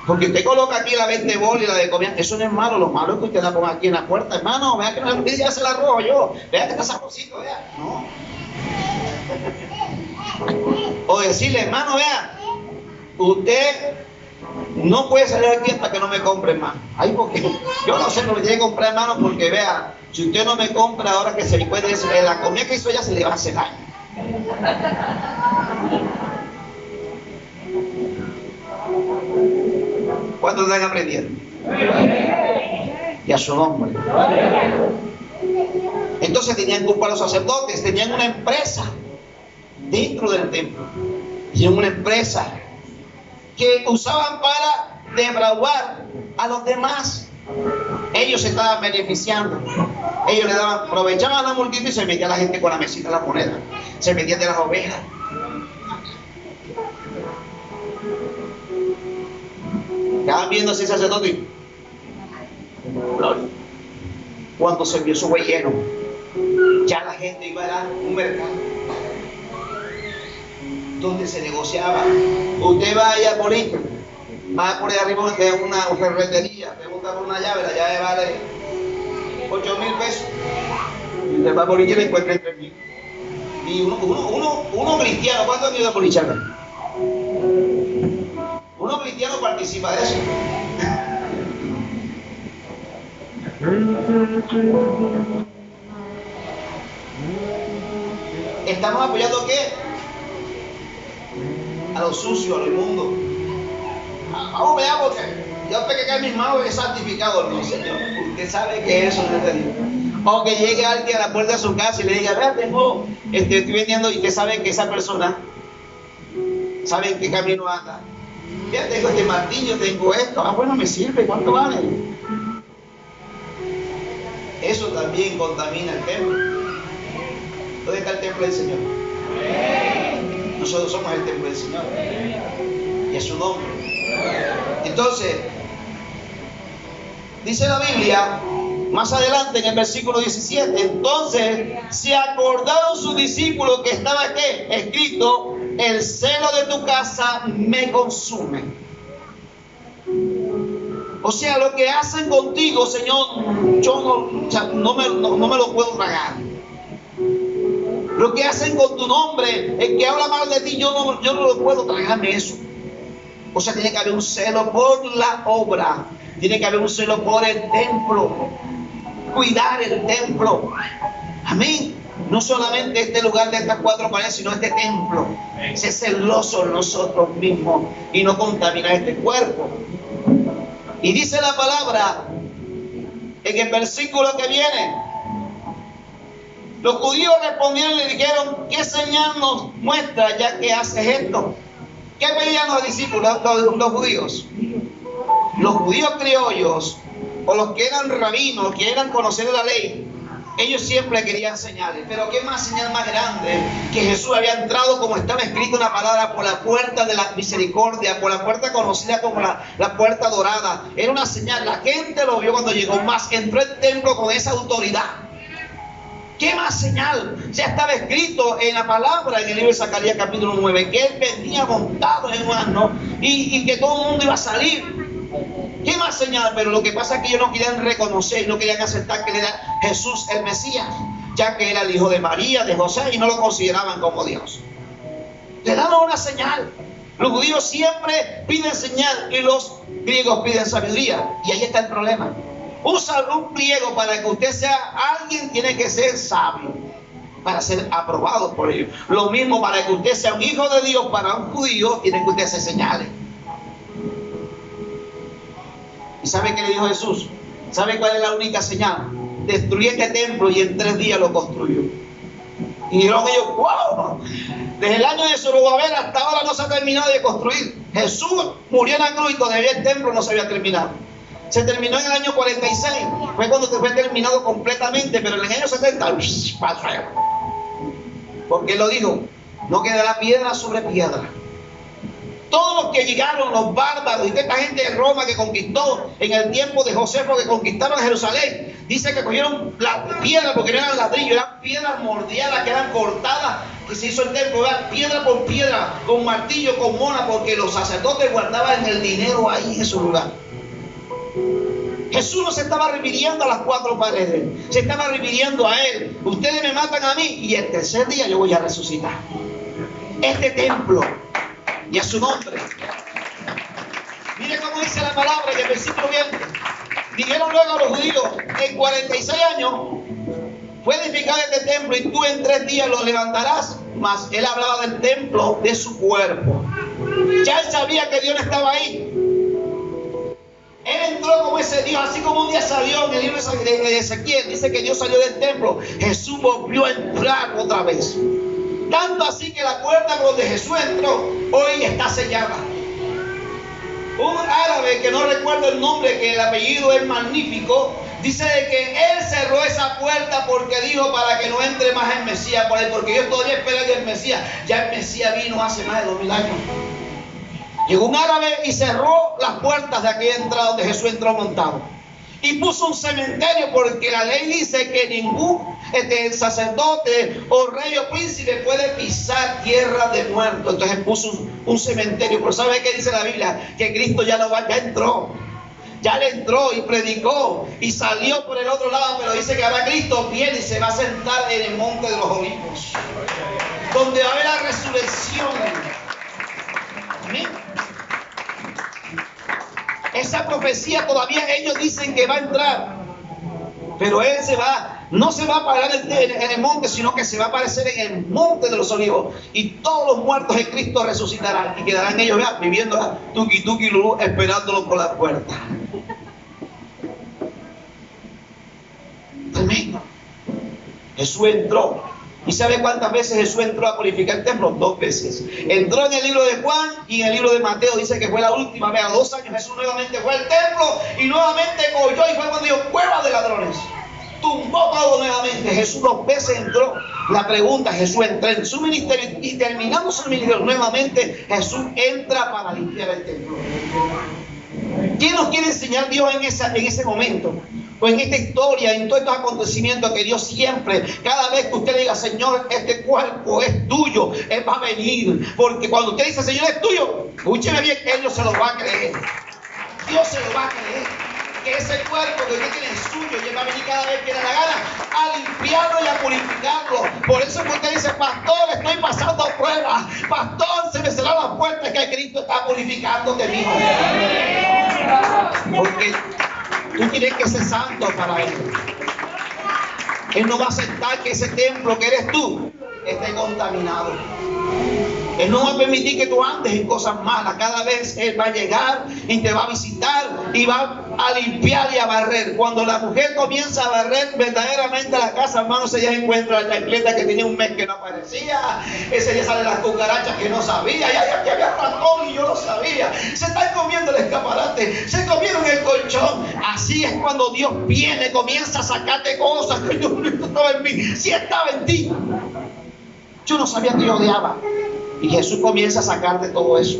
porque usted coloca aquí la vendebol y la de comida. Eso no es malo. Lo malo es que usted la ponga aquí en la puerta. Hermano, vea que no ya se la robo yo, vea que está sabrosito, vea. No. O decirle: hermano, vea, usted no puede salir aquí hasta que no me compre, hermano. Ay, porque yo no sé lo que tiene que comprar, hermano, porque vea, si usted no me compra ahora que se puede decir, la comida que hizo ya se le va a hacer daño. ¿Cuántos están aprendiendo? Y a su nombre. Entonces tenían culpa los sacerdotes, tenían una empresa dentro del templo. Tenían una empresa que usaban para defraudar a los demás. Ellos se estaban beneficiando. Ellos le daban, aprovechaban a la multitud y se metía la gente con la mesita de la moneda. Se metían de las ovejas. Estaban viendo ese sacerdote. Cuando se vio su buey lleno, ya la gente iba a un mercado donde se negociaba. Usted va allá por ahí, va por ahí arriba de una ferretería, pregunta por una llave, la llave vale 8,000 pesos. Y usted va por ahí y le encuentra en 3,000. Y uno cristiano, ¿cuánto han ido por Ichana? Uno cristiano participa de eso. ¿Estamos apoyando qué? A lo sucio, a lo inmundo. Vamos, veamos, porque yo sé que cae en mis manos es santificado. No, Señor, usted sabe que eso no es de Dios. O que llegue alguien a la puerta de su casa y le diga: vea, estoy vendiendo, y usted sabe que esa persona sabe en qué camino anda. Ya tengo este martillo, tengo esto. Ah, bueno, me sirve, ¿cuánto vale? Eso también contamina el templo. ¿Dónde está el templo del Señor? nosotros somos el templo del Señor. Y es su nombre. Entonces, dice la Biblia, más adelante en el versículo 17, entonces se acordaron sus discípulos que estaba ¿qué? Escrito, el celo de tu casa me consume. O sea, lo que hacen contigo, Señor, yo no me lo puedo tragar. Lo que hacen con tu nombre, el que habla mal de ti, yo no lo puedo tragarme eso. O sea, tiene que haber un celo por la obra. Tiene que haber un celo por el templo. Cuidar el templo. Amén. No solamente este lugar de estas 4 paredes, sino este templo. Ser celoso en nosotros mismos y no contaminar este cuerpo. Y dice la palabra en el versículo que viene. Los judíos respondieron y le dijeron, ¿qué señal nos muestra ya que haces esto? ¿Qué pedían los discípulos, los judíos? Los judíos criollos, o los que eran rabinos, que eran conocedores de la ley, ellos siempre querían señales. Pero ¿qué más señal más grande? Que Jesús había entrado, como estaba escrito en la palabra, por la puerta de la misericordia, por la puerta conocida como la puerta dorada. Era una señal, la gente lo vio cuando llegó, más entró al templo con esa autoridad. ¿Qué más señal? Ya estaba escrito en la palabra en el libro de Zacarías capítulo 9 que él venía montado en un asno y que todo el mundo iba a salir. ¿Qué más señal? Pero lo que pasa es que ellos no querían reconocer, no querían aceptar que él era Jesús el Mesías, ya que era el hijo de María, de José, y no lo consideraban como Dios. Le daban una señal. Los judíos siempre piden señal y los griegos piden sabiduría. Y ahí está el problema. Un pliego para que usted sea alguien tiene que ser sabio para ser aprobado por ellos. Lo mismo para que usted sea un hijo de Dios, para un judío tiene que usted hacer señales. ¿Y sabe qué le dijo Jesús? ¿Sabe cuál es la única señal? Destruí este templo y en 3 días lo construyó. Y dijeron ellos, wow, desde el año de Zorobabel hasta ahora no se ha terminado de construir. Jesús murió en la cruz y todavía el templo no se había terminado. Se terminó en el año 46, fue cuando fue terminado completamente, pero en el año 70, porque él lo dijo, no quedará piedra sobre piedra. Todos los que llegaron, los bárbaros, y esta gente de Roma que conquistó en el tiempo de Josefo, que conquistaron Jerusalén, dice que cogieron la piedra, porque no eran ladrillos, eran piedras mordiadas que eran cortadas, que se hizo el templo, era piedra por piedra, con martillo, con mona, porque los sacerdotes guardaban el dinero ahí en su lugar. Jesús no se estaba refiriendo a las 4 paredes, se estaba refiriendo a él. Ustedes me matan a mí y el tercer día yo voy a resucitar. Este templo y a su nombre. Mire cómo dice la palabra en el versículo 20. Dijeron luego a los judíos, en 46 años fue edificado este templo y tú en 3 días lo levantarás. Mas él hablaba del templo de su cuerpo. Ya él sabía que Dios no estaba ahí. Él entró como ese Dios, así como un día salió en el libro de Ezequiel, dice que Dios salió del templo, Jesús volvió a entrar otra vez. Tanto así que la puerta por donde Jesús entró, hoy está sellada. Un árabe que no recuerdo el nombre, que el apellido es magnífico, dice de que él cerró esa puerta porque dijo para que no entre más el Mesías por él, porque yo todavía espero que el Mesías, ya el Mesías vino hace más de 2000 años. Llegó un árabe y cerró las puertas de aquella entrada donde Jesús entró montado. Y puso un cementerio porque la ley dice que ningún sacerdote o rey o príncipe puede pisar tierra de muertos. Entonces puso un cementerio. Pero ¿sabe qué dice la Biblia? Que Cristo ya entró. Ya le entró y predicó y salió por el otro lado. Pero dice que ahora Cristo viene y se va a sentar en el monte de los olivos, donde va a haber la resurrección. Amén. Esa profecía todavía ellos dicen que va a entrar, pero él no se va a parar en el monte, sino que se va a aparecer en el monte de los olivos, y todos los muertos en Cristo resucitarán y quedarán ellos viviendo tuki tuki lulú, esperándolo por la puerta. Tremendo. Jesús entró. ¿Y sabe cuántas veces Jesús entró a purificar el templo? 2 veces. Entró en el libro de Juan y en el libro de Mateo. Dice que fue la última vez. A 2 años Jesús nuevamente fue al templo y nuevamente cogió y fue cuando dijo: cueva de ladrones. Tumbó Pablo nuevamente, Jesús 2 veces entró. La pregunta, Jesús entró en su ministerio y terminando su ministerio nuevamente, Jesús entra para limpiar el templo. ¿Qué nos quiere enseñar Dios en ese momento? O en esta historia, en todos estos acontecimientos, que Dios siempre, cada vez que usted diga, Señor, este cuerpo es tuyo, Él va a venir. Porque cuando usted dice, Señor, es tuyo, escúcheme bien, Él no se lo va a creer. Dios se lo va a creer. Que ese cuerpo que usted tiene es suyo, y Él va a venir cada vez que le da la gana a limpiarlo y a purificarlo. Por eso que usted dice, pastor, estoy pasando pruebas. Pastor, se me cerraron las puertas, que Cristo está purificándote, mijo. Porque tú tienes que ser santo para Él. Él no va a aceptar que ese templo que eres tú esté contaminado. Él no va a permitir que tú andes en cosas malas. Cada vez Él va a llegar y te va a visitar y va a limpiar y a barrer. Cuando la mujer comienza a barrer verdaderamente la casa, hermanos, ella encuentra la chancleta que tenía un mes que no aparecía. Ese día salen las cucarachas que no sabía. Ya había ratón y yo lo sabía. Se están comiendo el escaparate. Se comieron el colchón. Así es cuando Dios viene, comienza a sacarte cosas que yo no estaba en mí. Si estaba en ti. Yo no sabía que yo odiaba. Y Jesús comienza a sacarte todo eso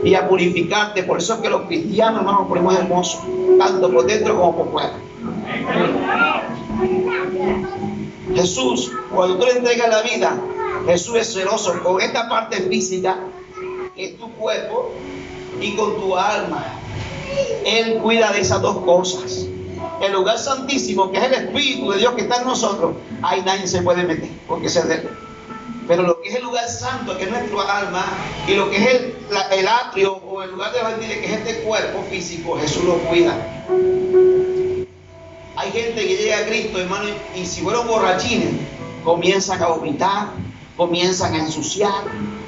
y a purificarte. Por eso es que los cristianos, hermanos, nos ponemos hermosos, tanto por dentro como por fuera. Jesús, cuando tú le entregas la vida, Jesús es celoso con esta parte física, que es tu cuerpo, y con tu alma. Él cuida de esas dos cosas. El lugar santísimo, que es el Espíritu de Dios que está en nosotros, ahí nadie se puede meter, porque se debe. Pero lo que es el lugar santo, que es nuestro alma, y lo que es el atrio o el lugar de los gentiles, que es este cuerpo físico, Jesús lo cuida. Hay gente que llega a Cristo, hermano, y si fueron borrachines, comienzan a vomitar, comienzan a ensuciar.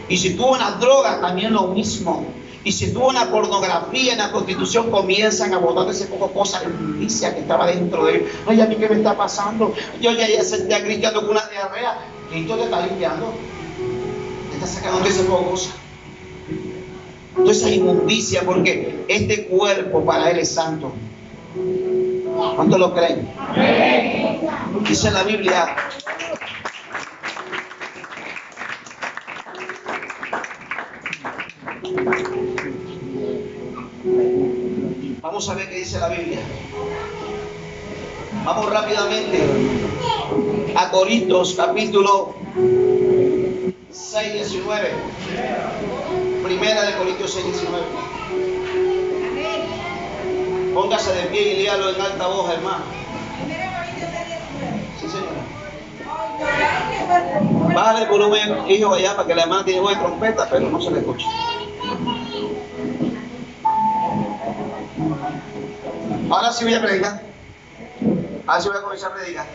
Y si tuvo una droga, también lo mismo. Y si tuvo una pornografía, una prostitución, comienzan a botar ese poco cosas de inmundicia que estaba dentro de ellos. Ay, ¿a mí qué me está pasando? Yo ya senté a Cristo con una diarrea. Cristo te está limpiando. Te está sacando de ese poco cosas. Toda esa inmundicia, porque este cuerpo para Él es santo. ¿Cuántos lo creen? Dice la Biblia. Vamos a ver qué dice la Biblia. Vamos rápidamente a Corintios capítulo 6, 19. Primera de Corintios 6, 19. Póngase de pie y léalo en alta voz, hermano. Sí, señor. Bájale el volumen, hijo, allá, para que la hermana tiene buena trompeta, pero no se le escuche. Ahora sí voy a predicar. Ahora sí voy a comenzar a predicar.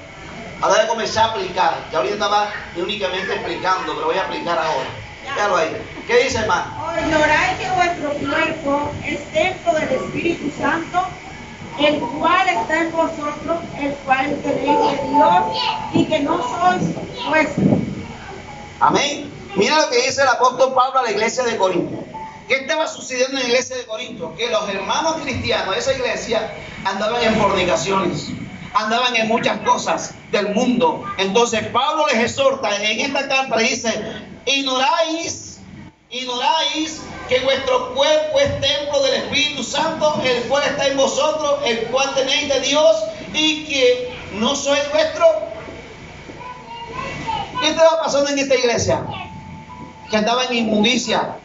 Ahora voy a comenzar a aplicar. Ya ahorita estaba únicamente explicando, pero voy a aplicar ahora. Déjalo ahí. ¿Qué dice, hermano? Ignoráis que vuestro cuerpo es templo del Espíritu Santo, el cual está en vosotros, el cual tenéis de Dios, y que no sois vuestros. Amén. Mira lo que dice el apóstol Pablo a la iglesia de Corinto. ¿Qué estaba sucediendo en la iglesia de Corinto? Que los hermanos cristianos de esa iglesia andaban en fornicaciones, andaban en muchas cosas del mundo. Entonces Pablo les exhorta en esta carta, dice: ignoráis que vuestro cuerpo es templo del Espíritu Santo, el cual está en vosotros, el cual tenéis de Dios, y que no sois vuestro. ¿Qué estaba pasando en esta iglesia? Que andaba en inmundicia.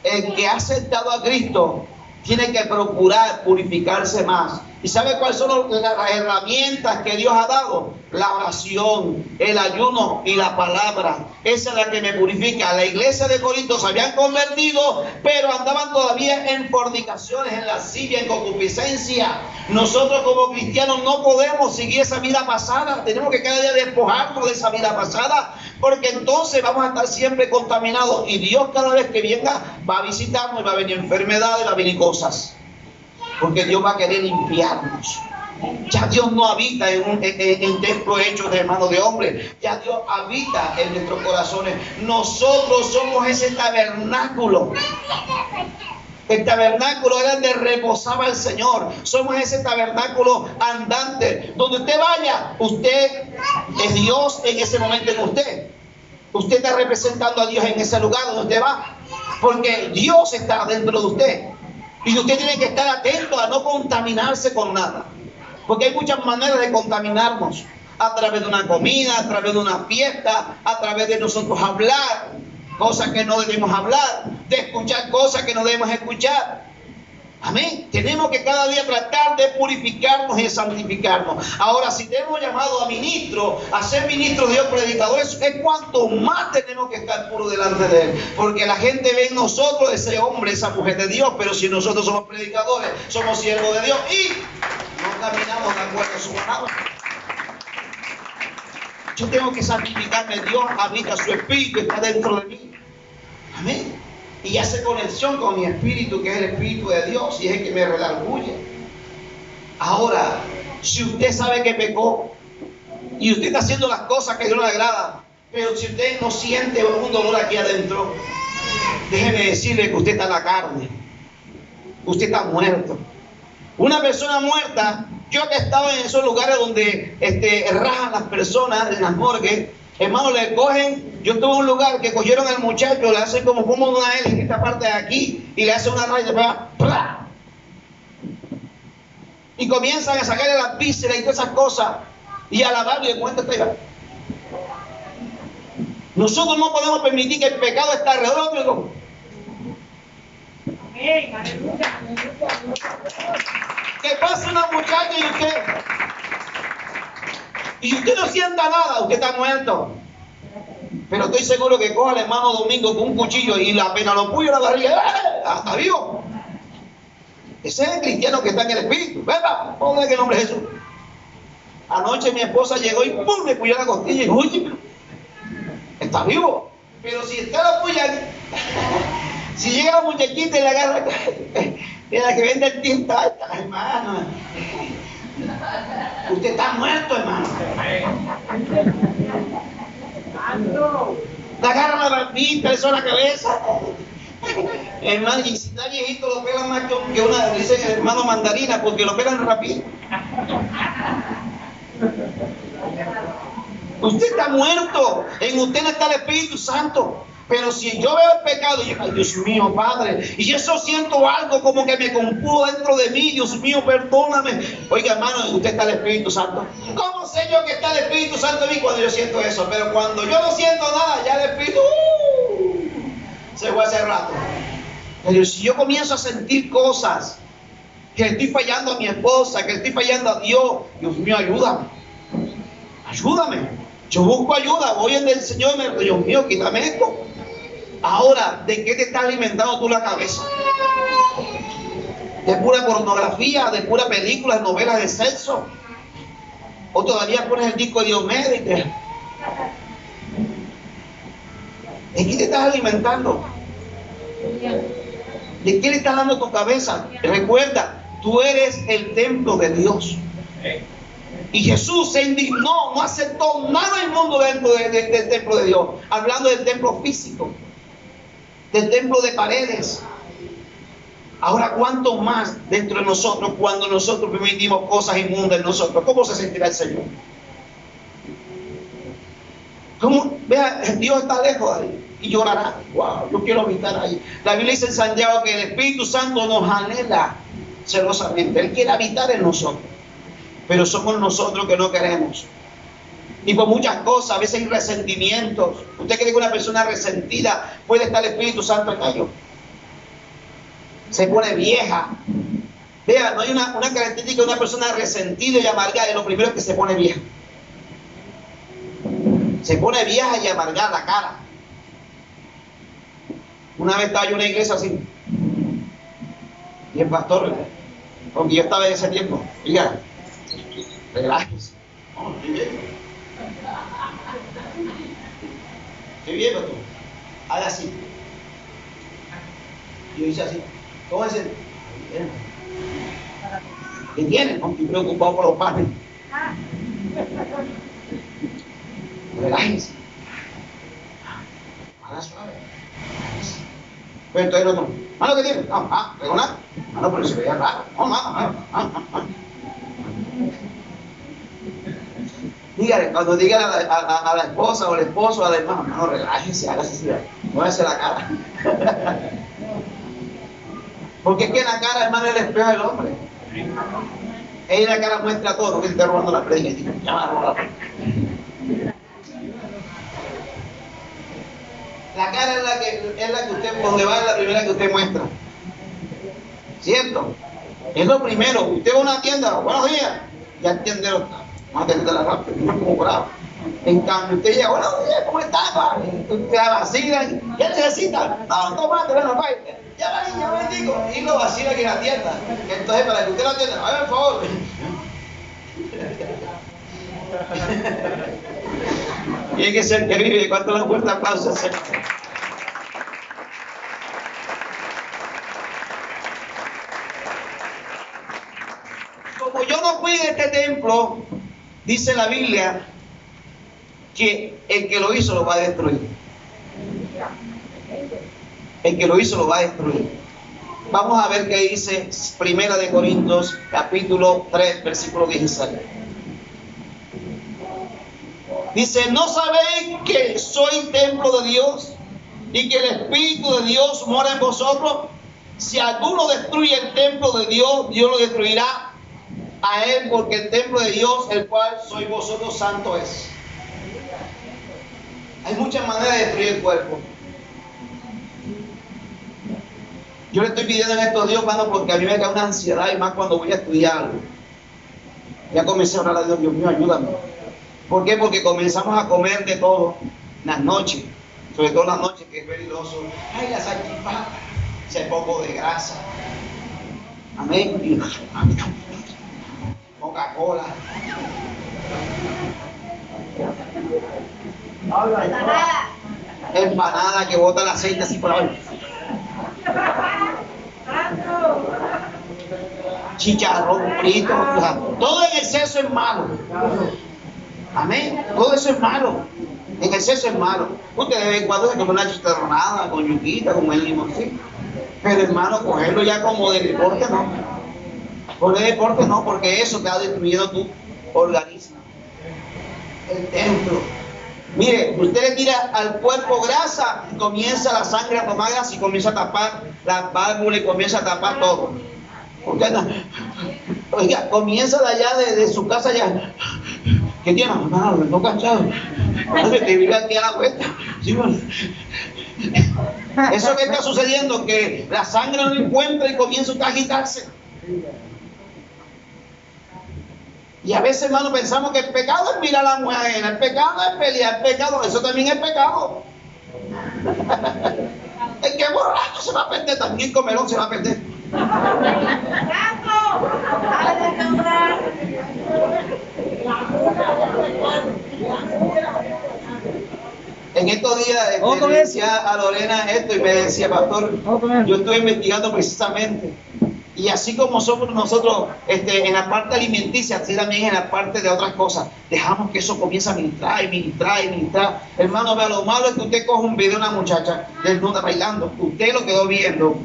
El que ha aceptado a Cristo tiene que procurar purificarse más. ¿Y sabe cuáles son las herramientas que Dios ha dado? La oración, el ayuno y la palabra. Esa es la que me purifica. La iglesia de Corinto se habían convertido, pero andaban todavía en fornicaciones, en lascivia, en concupiscencia. Nosotros como cristianos no podemos seguir esa vida pasada. Tenemos que cada día despojarnos de esa vida pasada, porque entonces vamos a estar siempre contaminados. Y Dios cada vez que venga va a visitarnos, va a venir enfermedades, va a venir cosas. Porque Dios va a querer limpiarnos. Ya Dios no habita en templos hechos de manos de hombre. Ya Dios habita en nuestros corazones. Nosotros somos ese tabernáculo. El tabernáculo era donde reposaba el Señor. Somos ese tabernáculo andante. Donde usted vaya, usted es Dios en ese momento en usted. Usted está representando a Dios en ese lugar donde usted va. Porque Dios está dentro de usted. Y usted tiene que estar atento a no contaminarse con nada. Porque hay muchas maneras de contaminarnos. A través de una comida, a través de una fiesta, a través de nosotros hablar cosas que no debemos hablar, de escuchar cosas que no debemos escuchar. Amén. Tenemos que cada día tratar de purificarnos y de santificarnos. Ahora, si tenemos llamado a ministros, a ser ministros de Dios, predicadores, es cuanto más tenemos que estar puros delante de Él. Porque la gente ve en nosotros ese hombre, esa mujer de Dios, pero si nosotros somos predicadores, somos siervos de Dios y no caminamos de acuerdo a su palabra. Yo tengo que santificarme. Dios habita, su espíritu está dentro de mí. Amén. Y hace conexión con mi espíritu, que es el espíritu de Dios, y es el que me redarguye. Ahora, si usted sabe que pecó y usted está haciendo las cosas que a Dios le agrada, pero si usted no siente un dolor aquí adentro, déjeme decirle que usted está en la carne. Usted está muerto. Una persona muerta, yo que he estado en esos lugares donde rajan las personas en las morgues, hermano, le cogen. Yo estuve en un lugar que cogieron al muchacho, le hacen como una L en esta parte de aquí y le hacen una raya ¡plá! Y comienzan a sacarle las vísceras y todas esas cosas y a lavarle y cuenta esta. Nosotros no podemos permitir que el pecado esté alrededor de nosotros. Que pase una muchacha y usted no sienta nada, usted está muerto. Pero estoy seguro que coja al hermano Domingo con un cuchillo y la pena lo puya la barriga, está vivo. Ese es el cristiano que está en el espíritu. Venga, ponle que el nombre de Jesús. Anoche mi esposa llegó y ¡pum! Me puyó la costilla y oye, está vivo. Pero si está la puya, si llega la muchachita y la agarra, de la que vende el tinta, hermano, usted está muerto, hermano. Le agarra la barbita, eso la cabeza. Hermano, y si está viejito lo pelan más que una, dicen el hermano mandarina, porque lo pelan rápido. Usted está muerto. En usted no está el Espíritu Santo. Pero si yo veo el pecado, yo, ay, Dios mío, Padre, y eso siento algo como que me compudo dentro de mí, Dios mío, perdóname. Oiga, hermano, usted está el Espíritu Santo. ¿Cómo sé yo que está el Espíritu Santo en mí cuando yo siento eso? Pero cuando yo no siento nada, ya el Espíritu se fue hace rato. Pero si yo comienzo a sentir cosas, que estoy fallando a mi esposa, que estoy fallando a Dios, Dios mío, ayúdame. Ayúdame. Yo busco ayuda, voy en el Señor y me digo, Dios mío, quítame esto. Ahora, ¿de qué te está alimentando tú la cabeza? ¿De pura pornografía? ¿De pura películas, novelas de sexo? ¿O todavía pones el disco de Diomedes? ¿De qué te estás alimentando? ¿De qué le estás dando tu cabeza? Recuerda, tú eres el templo de Dios. Y Jesús se indignó, no aceptó nada inmundo dentro del templo de Dios. Hablando del templo físico, del templo de paredes. Ahora, ¿cuánto más dentro de nosotros cuando nosotros permitimos cosas inmundas en nosotros? ¿Cómo se sentirá el Señor? ¿Cómo? Vea, Dios está lejos de ahí y llorará. Wow, yo quiero habitar ahí. La Biblia dice en Santiago que el Espíritu Santo nos anhela celosamente. Él quiere habitar en nosotros. Pero somos nosotros que no queremos. Y por muchas cosas, a veces hay resentimientos. ¿Usted cree que una persona resentida puede estar el Espíritu Santo en ellos? Se pone vieja. Vea, no hay una característica de una persona resentida y amargada. Y lo primero es que se pone vieja. Se pone vieja y amargada la cara. Una vez estaba yo en una iglesia así. Y el pastor, porque yo estaba en ese tiempo, diga, relájese. No, estoy bien. Estoy bien, pastor. Haga así. Yo hice así. ¿Cómo es el? ¿Qué tiene? No estoy preocupado por los padres. Relájese. Haga suave. Pero entonces no. Hermano, ¿qué tiene? No, tengo nada. Hermano, pero se veía raro. No, nada. Dígale, cuando diga a la esposa o al esposo, a la hermana, no, relájese, hágase así, muévese la cara. Porque es que en la cara, hermano, es el espejo del hombre. Ella en la cara muestra todo, que está robando la predica y dice, ya va a robar. La cara es la que usted, donde va, es la primera que usted muestra. ¿Cierto? Es lo primero. Usted va a una tienda, buenos días, ya entiende, vamos a atenderla rápido, no como bravo. En cambio, usted llega, buenos días, ¿cómo está? Usted la vacila, ¿qué necesita? No, tomate, bueno, vaya. Ya va, digo, y lo vacila que la tienda. Entonces, para que usted la atienda, haga el favor. Tiene que ser que vive. ¿Cuánto le fuerte aplauso? Como yo no cuide este templo, dice la Biblia que el que lo hizo lo va a destruir. El que lo hizo lo va a destruir. Vamos a ver qué dice 1 de Corintios, capítulo 3, versículo 16. Dice, ¿no sabéis que soy templo de Dios y que el Espíritu de Dios mora en vosotros? Si alguno destruye el templo de Dios, Dios lo destruirá a él, porque el templo de Dios, el cual sois vosotros, santo es. Hay muchas maneras de destruir el cuerpo. Yo le estoy pidiendo en estos días, hermano, porque a mí me cae una ansiedad, y más cuando voy a estudiar algo. Ya comencé a orar a Dios, Dios mío, ayúdame. ¿Por qué? Porque comenzamos a comer de todo las noches, sobre todo las noches, que es peligroso. Ay, la salchipapa, ese poco de grasa. Amén. Coca-Cola. Empanada que bota el aceite así por ahí. Chicharrón frito, o sea, todo en exceso es malo. Amén. Todo eso es malo. En exceso es malo. Usted de vez en cuando se come una chicharronada con yuquita, con el limoncito. Pero hermano, cogerlo ya como de deporte no. Por de deporte no, porque eso te ha destruido tu organismo. El templo. Mire, usted le tira al cuerpo grasa y comienza la sangre a tomar grasa y comienza a tapar las válvulas y comienza a tapar todo. Porque no, oiga, comienza de allá de su casa allá. ¿Qué tiene? No cansado. Te vive aquí a la vuelta. Sí, bueno. Eso que está sucediendo, que la sangre no encuentra y comienza a agitarse. Y a veces, hermano, pensamos que el pecado es mirar a la mujer ajena, el pecado es pelear, el pecado, eso también es pecado. El que es borracho se va a perder, también comelón se va a perder. En estos días le decía a Lorena esto y me decía, pastor, yo estoy investigando precisamente. Y así como somos nosotros en la parte alimenticia, así también en la parte de otras cosas. Dejamos que eso comience a ministrar y ministrar y ministrar. Hermano, vea, lo malo es que usted coge un video de una muchacha desnuda bailando. Usted lo quedó viendo.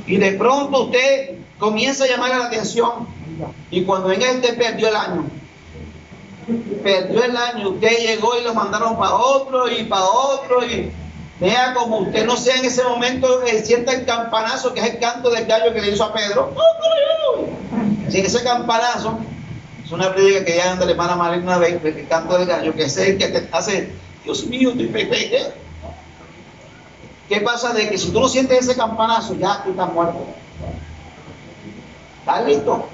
Y de pronto usted comienza a llamar la atención. Y cuando venga usted perdió el año. Perdió el año. Usted llegó y lo mandaron para otro y para otro. Y vea como usted no sea en ese momento, sienta el campanazo, que es el canto del gallo que le hizo a Pedro. Si ese campanazo, es una predica que ya anda la hermana Marlene una vez, el canto del gallo, que es el que te hace, Dios mío, estoy pequeño. ¿Qué pasa? De que si tú no sientes ese campanazo, ya tú estás muerto. ¿Estás listo?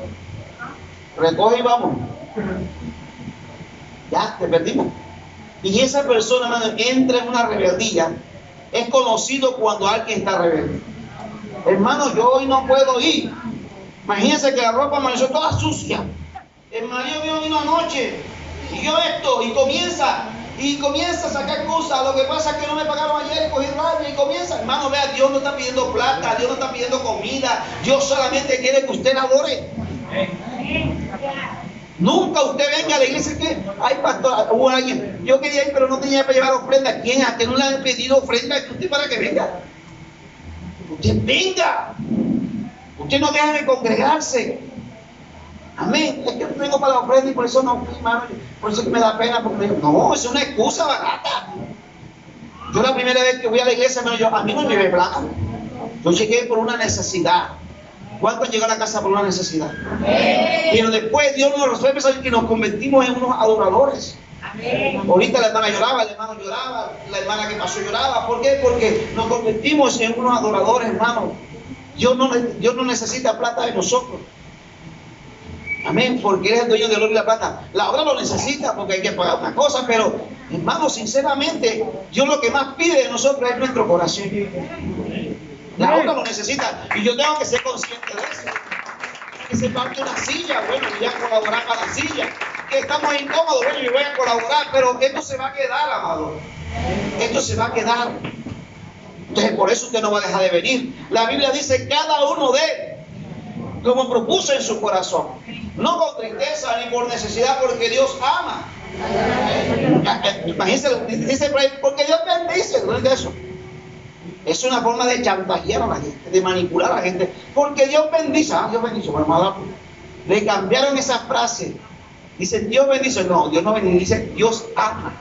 Recoge y vamos. Ya, te perdimos. Y esa persona, hermano, entra en una rebeldía. Es conocido cuando alguien está rebelde. Hermano, yo hoy no puedo ir. Imagínense que la ropa amaneció toda sucia. El marido mío vino anoche y yo esto, y comienza a sacar cosas. Lo que pasa es que no me pagaron ayer, cogí rabia y comienza. Hermano, vea, Dios no está pidiendo plata, Dios no está pidiendo comida. Dios solamente quiere que usted la adore. Nunca usted venga a la iglesia que, ay pastor, hubo alguien, yo quería ir pero no tenía para llevar ofrenda. ¿Quién? ¿A que no le han pedido ofrenda a usted para que venga? Usted venga. Usted no deja de congregarse. Amén. Es que no tengo para la ofrenda y por eso no, hermano, por eso es que me da pena. Porque no, es una excusa barata. Yo la primera vez que voy a la iglesia, hermano, a mí no me llevé plata. Yo llegué por una necesidad. ¿Cuántos llegan a la casa por una necesidad? Pero después Dios nos resuelve saber que nos convertimos en unos adoradores. Ahorita la hermana lloraba, el hermano lloraba, la hermana que pasó lloraba. ¿Por qué? Porque nos convertimos en unos adoradores, hermano. Dios no necesita plata de nosotros. Amén, porque Él es el dueño del oro y la plata. La obra lo necesita porque hay que pagar una cosa, pero hermano, sinceramente, Dios lo que más pide de nosotros es nuestro corazón. La obra lo necesita y yo tengo que ser consciente de eso. Que se parte una silla, bueno, voy a colaborar para la silla. Que estamos incómodos, bueno, yo voy a colaborar, pero esto se va a quedar, amado. Esto se va a quedar. Entonces, por eso usted no va a dejar de venir. La Biblia dice, cada uno de como propuso en su corazón, no con tristeza ni por necesidad, porque Dios ama. Imagínense, dice porque Dios bendice, ¿no es de eso? Es una forma de chantajear a la gente, de manipular a la gente, porque Dios bendice. Dios bendice. Bueno, hermano, le cambiaron esa frase. Dice Dios bendice. No, Dios no bendice, dice Dios ama.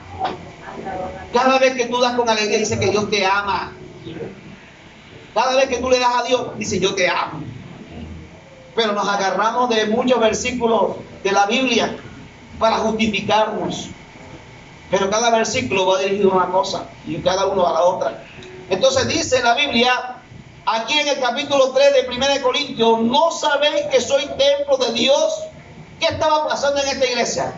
Cada vez que tú das con alegría, dice que Dios te ama. Cada vez que tú le das a Dios, dice yo te amo. Pero nos agarramos de muchos versículos de la Biblia para justificarnos. Pero cada versículo va dirigido a una cosa y cada uno a la otra. Entonces dice la Biblia, aquí en el capítulo 3 de 1 de Corintios, ¿no sabéis que soy templo de Dios? ¿Qué estaba pasando en esta iglesia?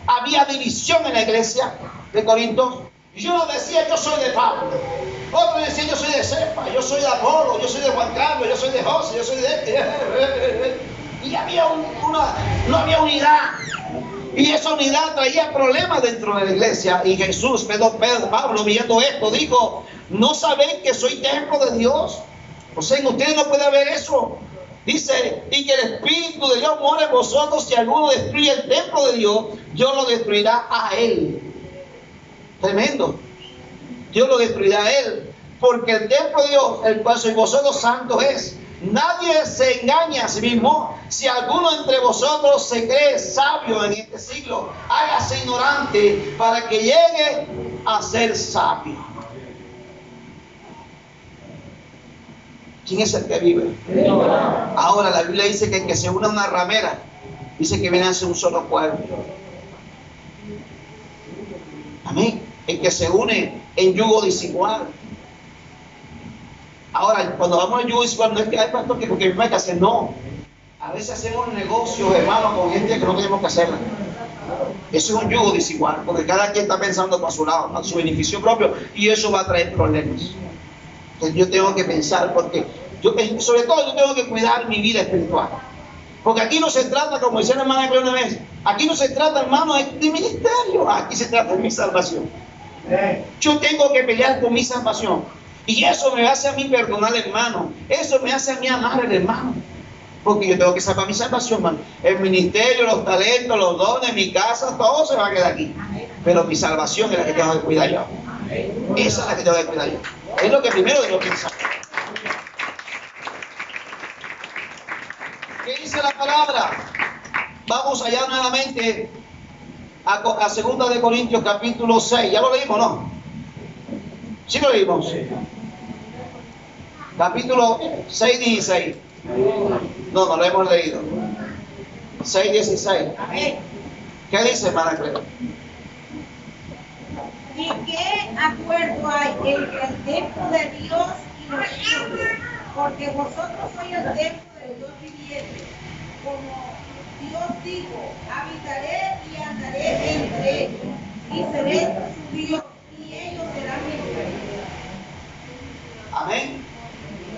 Había división en la iglesia de Corinto. Y uno decía, yo soy de Pablo. Otro decía, yo soy de Cefa, yo soy de Apolo, yo soy de Juan Carlos, yo soy de José, yo soy de este. Y no había unidad. Y esa unidad traía problemas dentro de la iglesia. Y Jesús, Pablo, viendo esto, dijo, ¿no sabéis que soy templo de Dios? O sea, en ustedes no puede haber eso. Dice, y que el Espíritu de Dios mora en vosotros. Si alguno destruye el templo de Dios, Dios lo destruirá a él. Tremendo. Dios lo destruirá a él. Porque el templo de Dios, el cual sois vosotros, santo es. Nadie se engaña a sí mismo. Si alguno entre vosotros se cree sabio en este siglo, hágase ignorante para que llegue a ser sabio. ¿Quién es el que vive? Ahora la Biblia dice que el que se une a una ramera, dice que viene a ser un solo pueblo. Amén. El que se une en yugo desigual. Ahora, cuando vamos al yugo desigual, no es que hay pastor que porque no hay que hacer, no. A veces hacemos negocios, hermanos, con gente que no tenemos que hacerla. Eso es un yugo desigual, porque cada quien está pensando para su lado, a su beneficio propio, y eso va a traer problemas. Entonces yo tengo que pensar, porque sobre todo yo tengo que cuidar mi vida espiritual. Porque aquí no se trata, como decía la hermana que una vez, aquí no se trata, hermano, de ministerio, aquí se trata de mi salvación. Yo tengo que pelear con mi salvación. Y eso me hace a mí perdonar al hermano. Eso me hace a mí amar al hermano. Porque yo tengo que salvar mi salvación, hermano. El ministerio, los talentos, los dones, mi casa, todo se va a quedar aquí. Pero mi salvación es la que tengo que cuidar yo. Esa es la que tengo que cuidar yo. Es lo que primero debo pensar. ¿Qué dice la palabra? Vamos allá nuevamente a 2 de Corintios capítulo 6. ¿Ya lo leímos, no? ¿Sí lo leímos? Capítulo 6, 16. No lo hemos leído. 6, 16. ¿Qué dice, hermana Cleo? ¿Y qué acuerdo hay entre el templo de Dios y los ídolos? Porque vosotros sois el templo del Dios viviente. Como Dios dijo, habitaré y andaré entre ellos, y seré su Dios, y ellos serán mi pueblo. Amén.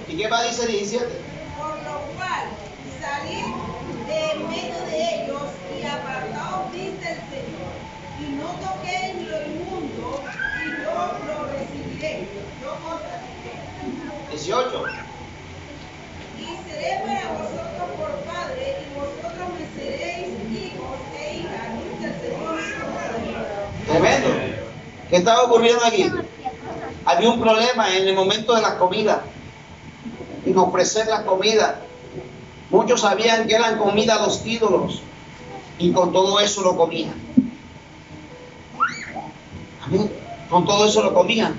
¿Y qué va a decir 17? Por lo cual, salid de en medio de ellos y apartaos, dice el Señor, y no toquéis lo inmundo, y yo lo recibiré, yo os recibiré. 18. Y seré para vosotros por padre, y vosotros me seréis hijos e hijas, dice el Señor. Tremendo. ¿Qué estaba ocurriendo aquí? Había un problema en el momento de la comida. en ofrecer la comida. Muchos sabían que eran comida a los ídolos y con todo eso lo comían. Amén. Con todo eso lo comían.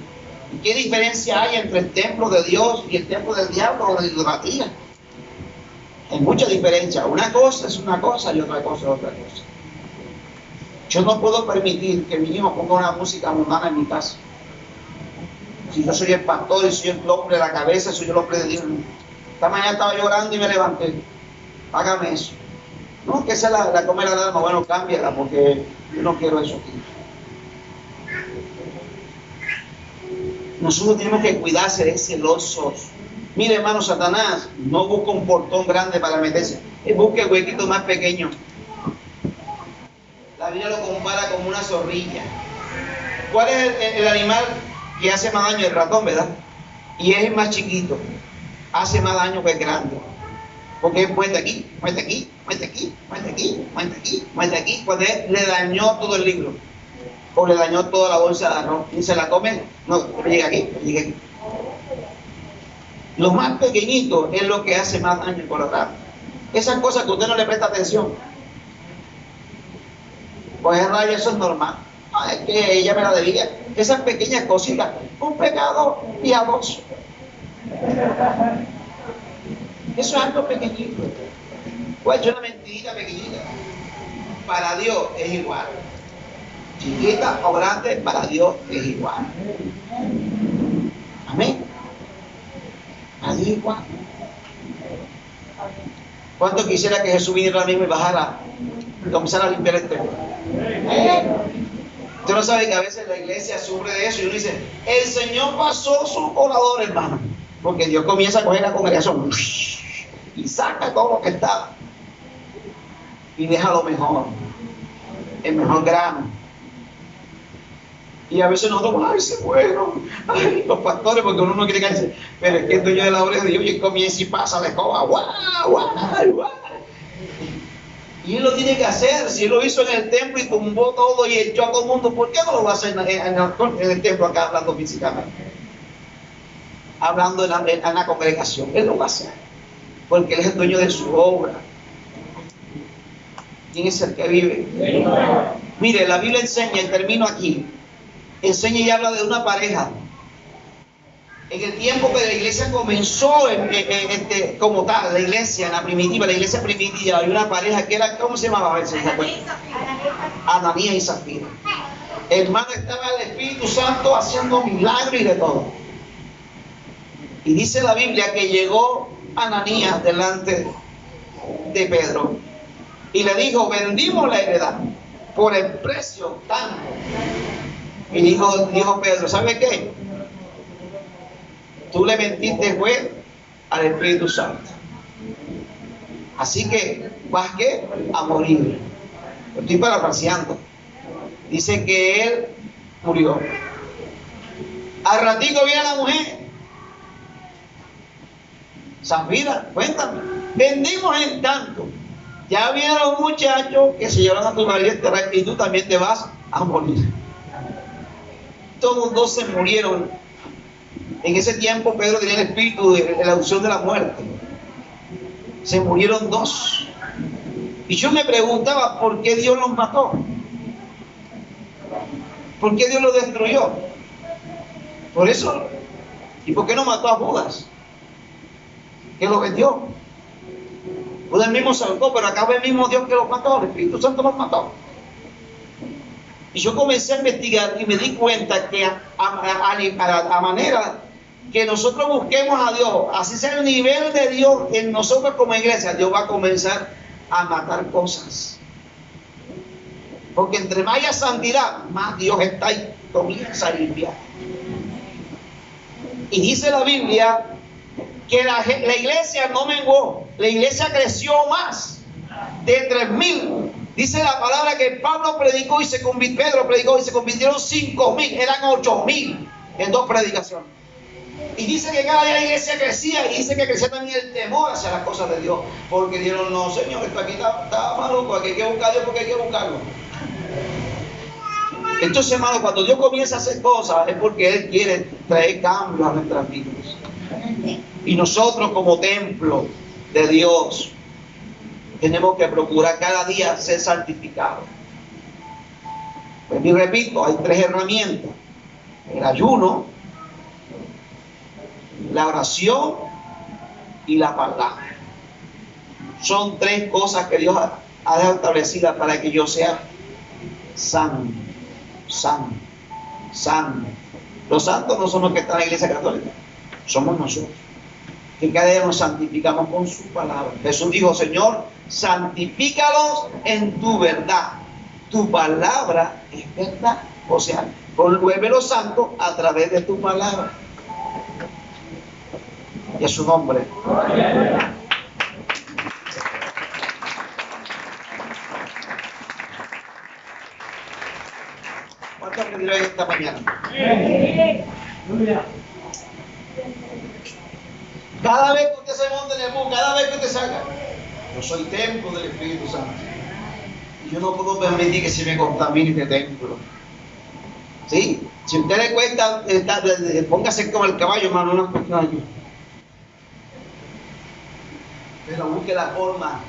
¿Y qué diferencia hay entre el templo de Dios y el templo del diablo o de la idolatría? Hay mucha diferencia. Una cosa es una cosa y otra cosa es otra cosa. Yo no puedo permitir que mi hijo ponga una música mundana en mi casa. Si yo soy el pastor y soy el hombre de la cabeza, soy el hombre de Dios. Esta mañana estaba llorando y me levanté. Hágame eso. No, que esa es la comer al alma. Bueno, cámbiala porque yo no quiero eso aquí. Nosotros tenemos que cuidar, ser celosos. Mire, hermano, Satanás no busca un portón grande para meterse. Él busca el huequito más pequeño. La Biblia lo compara como una zorrilla. ¿Cuál es el animal que hace más daño? El ratón, ¿verdad? Y es el más chiquito. Hace más daño que el grande. Porque él muerde aquí, muerde aquí, muerde aquí, muerde aquí, muerde aquí, muerde aquí. Cuando él le dañó todo el libro. O le dañó toda la bolsa de arroz. Y se la come. No, llega aquí, llega aquí. Lo más pequeñito es lo que hace más daño por atrás. Esas cosas que usted no le presta atención. Pues en realidad eso es normal. No, es que ella me la debía. Esas pequeñas cositas. Un pecado piadoso. Eso es algo pequeñito. Pues una mentirita pequeñita. Para Dios es igual. Chiquita o grande, para Dios es igual. Amén. Para Dios es igual. ¿Cuánto quisiera que Jesús viniera ahora mismo y bajara y comenzara a limpiar el templo? Usted no sabe que a veces la iglesia sufre de eso y uno dice, el Señor pasó su colador, hermano. Porque Dios comienza a coger la congregación y saca todo lo que está y deja lo mejor, el mejor grano. Y a veces nosotros, ay, se fueron, ay, los pastores, porque uno no quiere caerse, pero es que el dueño de la obra es Dios y él comienza y pasa la escoba, guau, guau, guau. Y él lo tiene que hacer. Si él lo hizo en el templo y tumbó todo y echó a todo el mundo, ¿por qué no lo va a hacer en el templo acá, hablando físicamente? Hablando en la congregación. Él lo va a hacer, porque él es el dueño de su obra. ¿Quién es el que vive? Mire, la Biblia enseña, y termino aquí, enseña y habla de una pareja. En el tiempo que la iglesia comenzó como tal, la iglesia primitiva, hay una pareja que era, ¿cómo se llamaba? A ver si se acuerdan. Ananías y Zafira. Hermano, estaba el Espíritu Santo haciendo milagros y de todo. Y dice la Biblia que llegó Ananías delante de Pedro y le dijo, vendimos la heredad por el precio tanto. Y dijo Pedro, ¿sabe qué? Tú le mentiste, fue al Espíritu Santo. Así que vas ¿qué? A morir. Lo estoy parafraseando. Dice que él murió. Al ratito viene la mujer. Zafira, cuéntame. Vendimos en tanto. Ya vienen los muchachos que se llevan a tu marido y tú también te vas a morir. Todos dos se murieron. En ese tiempo Pedro tenía el espíritu de la unción de la muerte. Se murieron dos. Y yo me preguntaba, ¿por qué Dios los mató? ¿Por qué Dios los destruyó? Por eso. ¿Y por qué no mató a Judas? Que lo vendió. Judas mismo saltó, pero acá el mismo Dios que los mató. El Espíritu Santo los mató. Y yo comencé a investigar y me di cuenta que a manera que nosotros busquemos a Dios, así sea el nivel de Dios en nosotros como iglesia, Dios va a comenzar a matar cosas. Porque entre más haya santidad, más Dios está ahí, comienza a limpiar. Y dice la Biblia que la iglesia no menguó, la iglesia creció más de 3,000. Dice la palabra que Pablo predicó y Pedro predicó y se convirtieron 5,000, eran 8,000 en 2 predicaciones. Y dice que cada día la iglesia crecía y dice que crecía también el temor hacia las cosas de Dios. Porque dijeron, no señor, esto aquí está maluco, aquí hay que buscar a Dios porque hay que buscarlo. Entonces, hermano, cuando Dios comienza a hacer cosas es porque Él quiere traer cambios a nuestras vidas. Y nosotros como templo de Dios tenemos que procurar cada día ser santificados. Pues y repito, hay 3 herramientas: el ayuno, la oración y la palabra. Son 3 cosas que Dios ha dejado establecidas para que yo sea santo, santo, santo. Los santos no son los que están en la iglesia católica, somos nosotros, que cada día nos santificamos con su palabra. Jesús dijo: Señor, santifícalos en tu verdad. Tu palabra es verdad. O sea, vuélvelos santos a través de tu palabra. Y a su nombre. ¿Cuántos aprendieron esta mañana? Cada vez que usted se monte en el bus, cada vez que usted salga, yo soy templo del Espíritu Santo. Y yo no puedo permitir que se me contamine este templo. ¿Sí? Si usted le cuesta, póngase como el caballo, hermano, no es nada. Pero busque la forma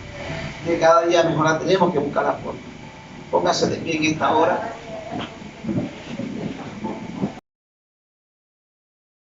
de cada día mejorar. Tenemos que buscar la forma. Póngase de pie en esta hora.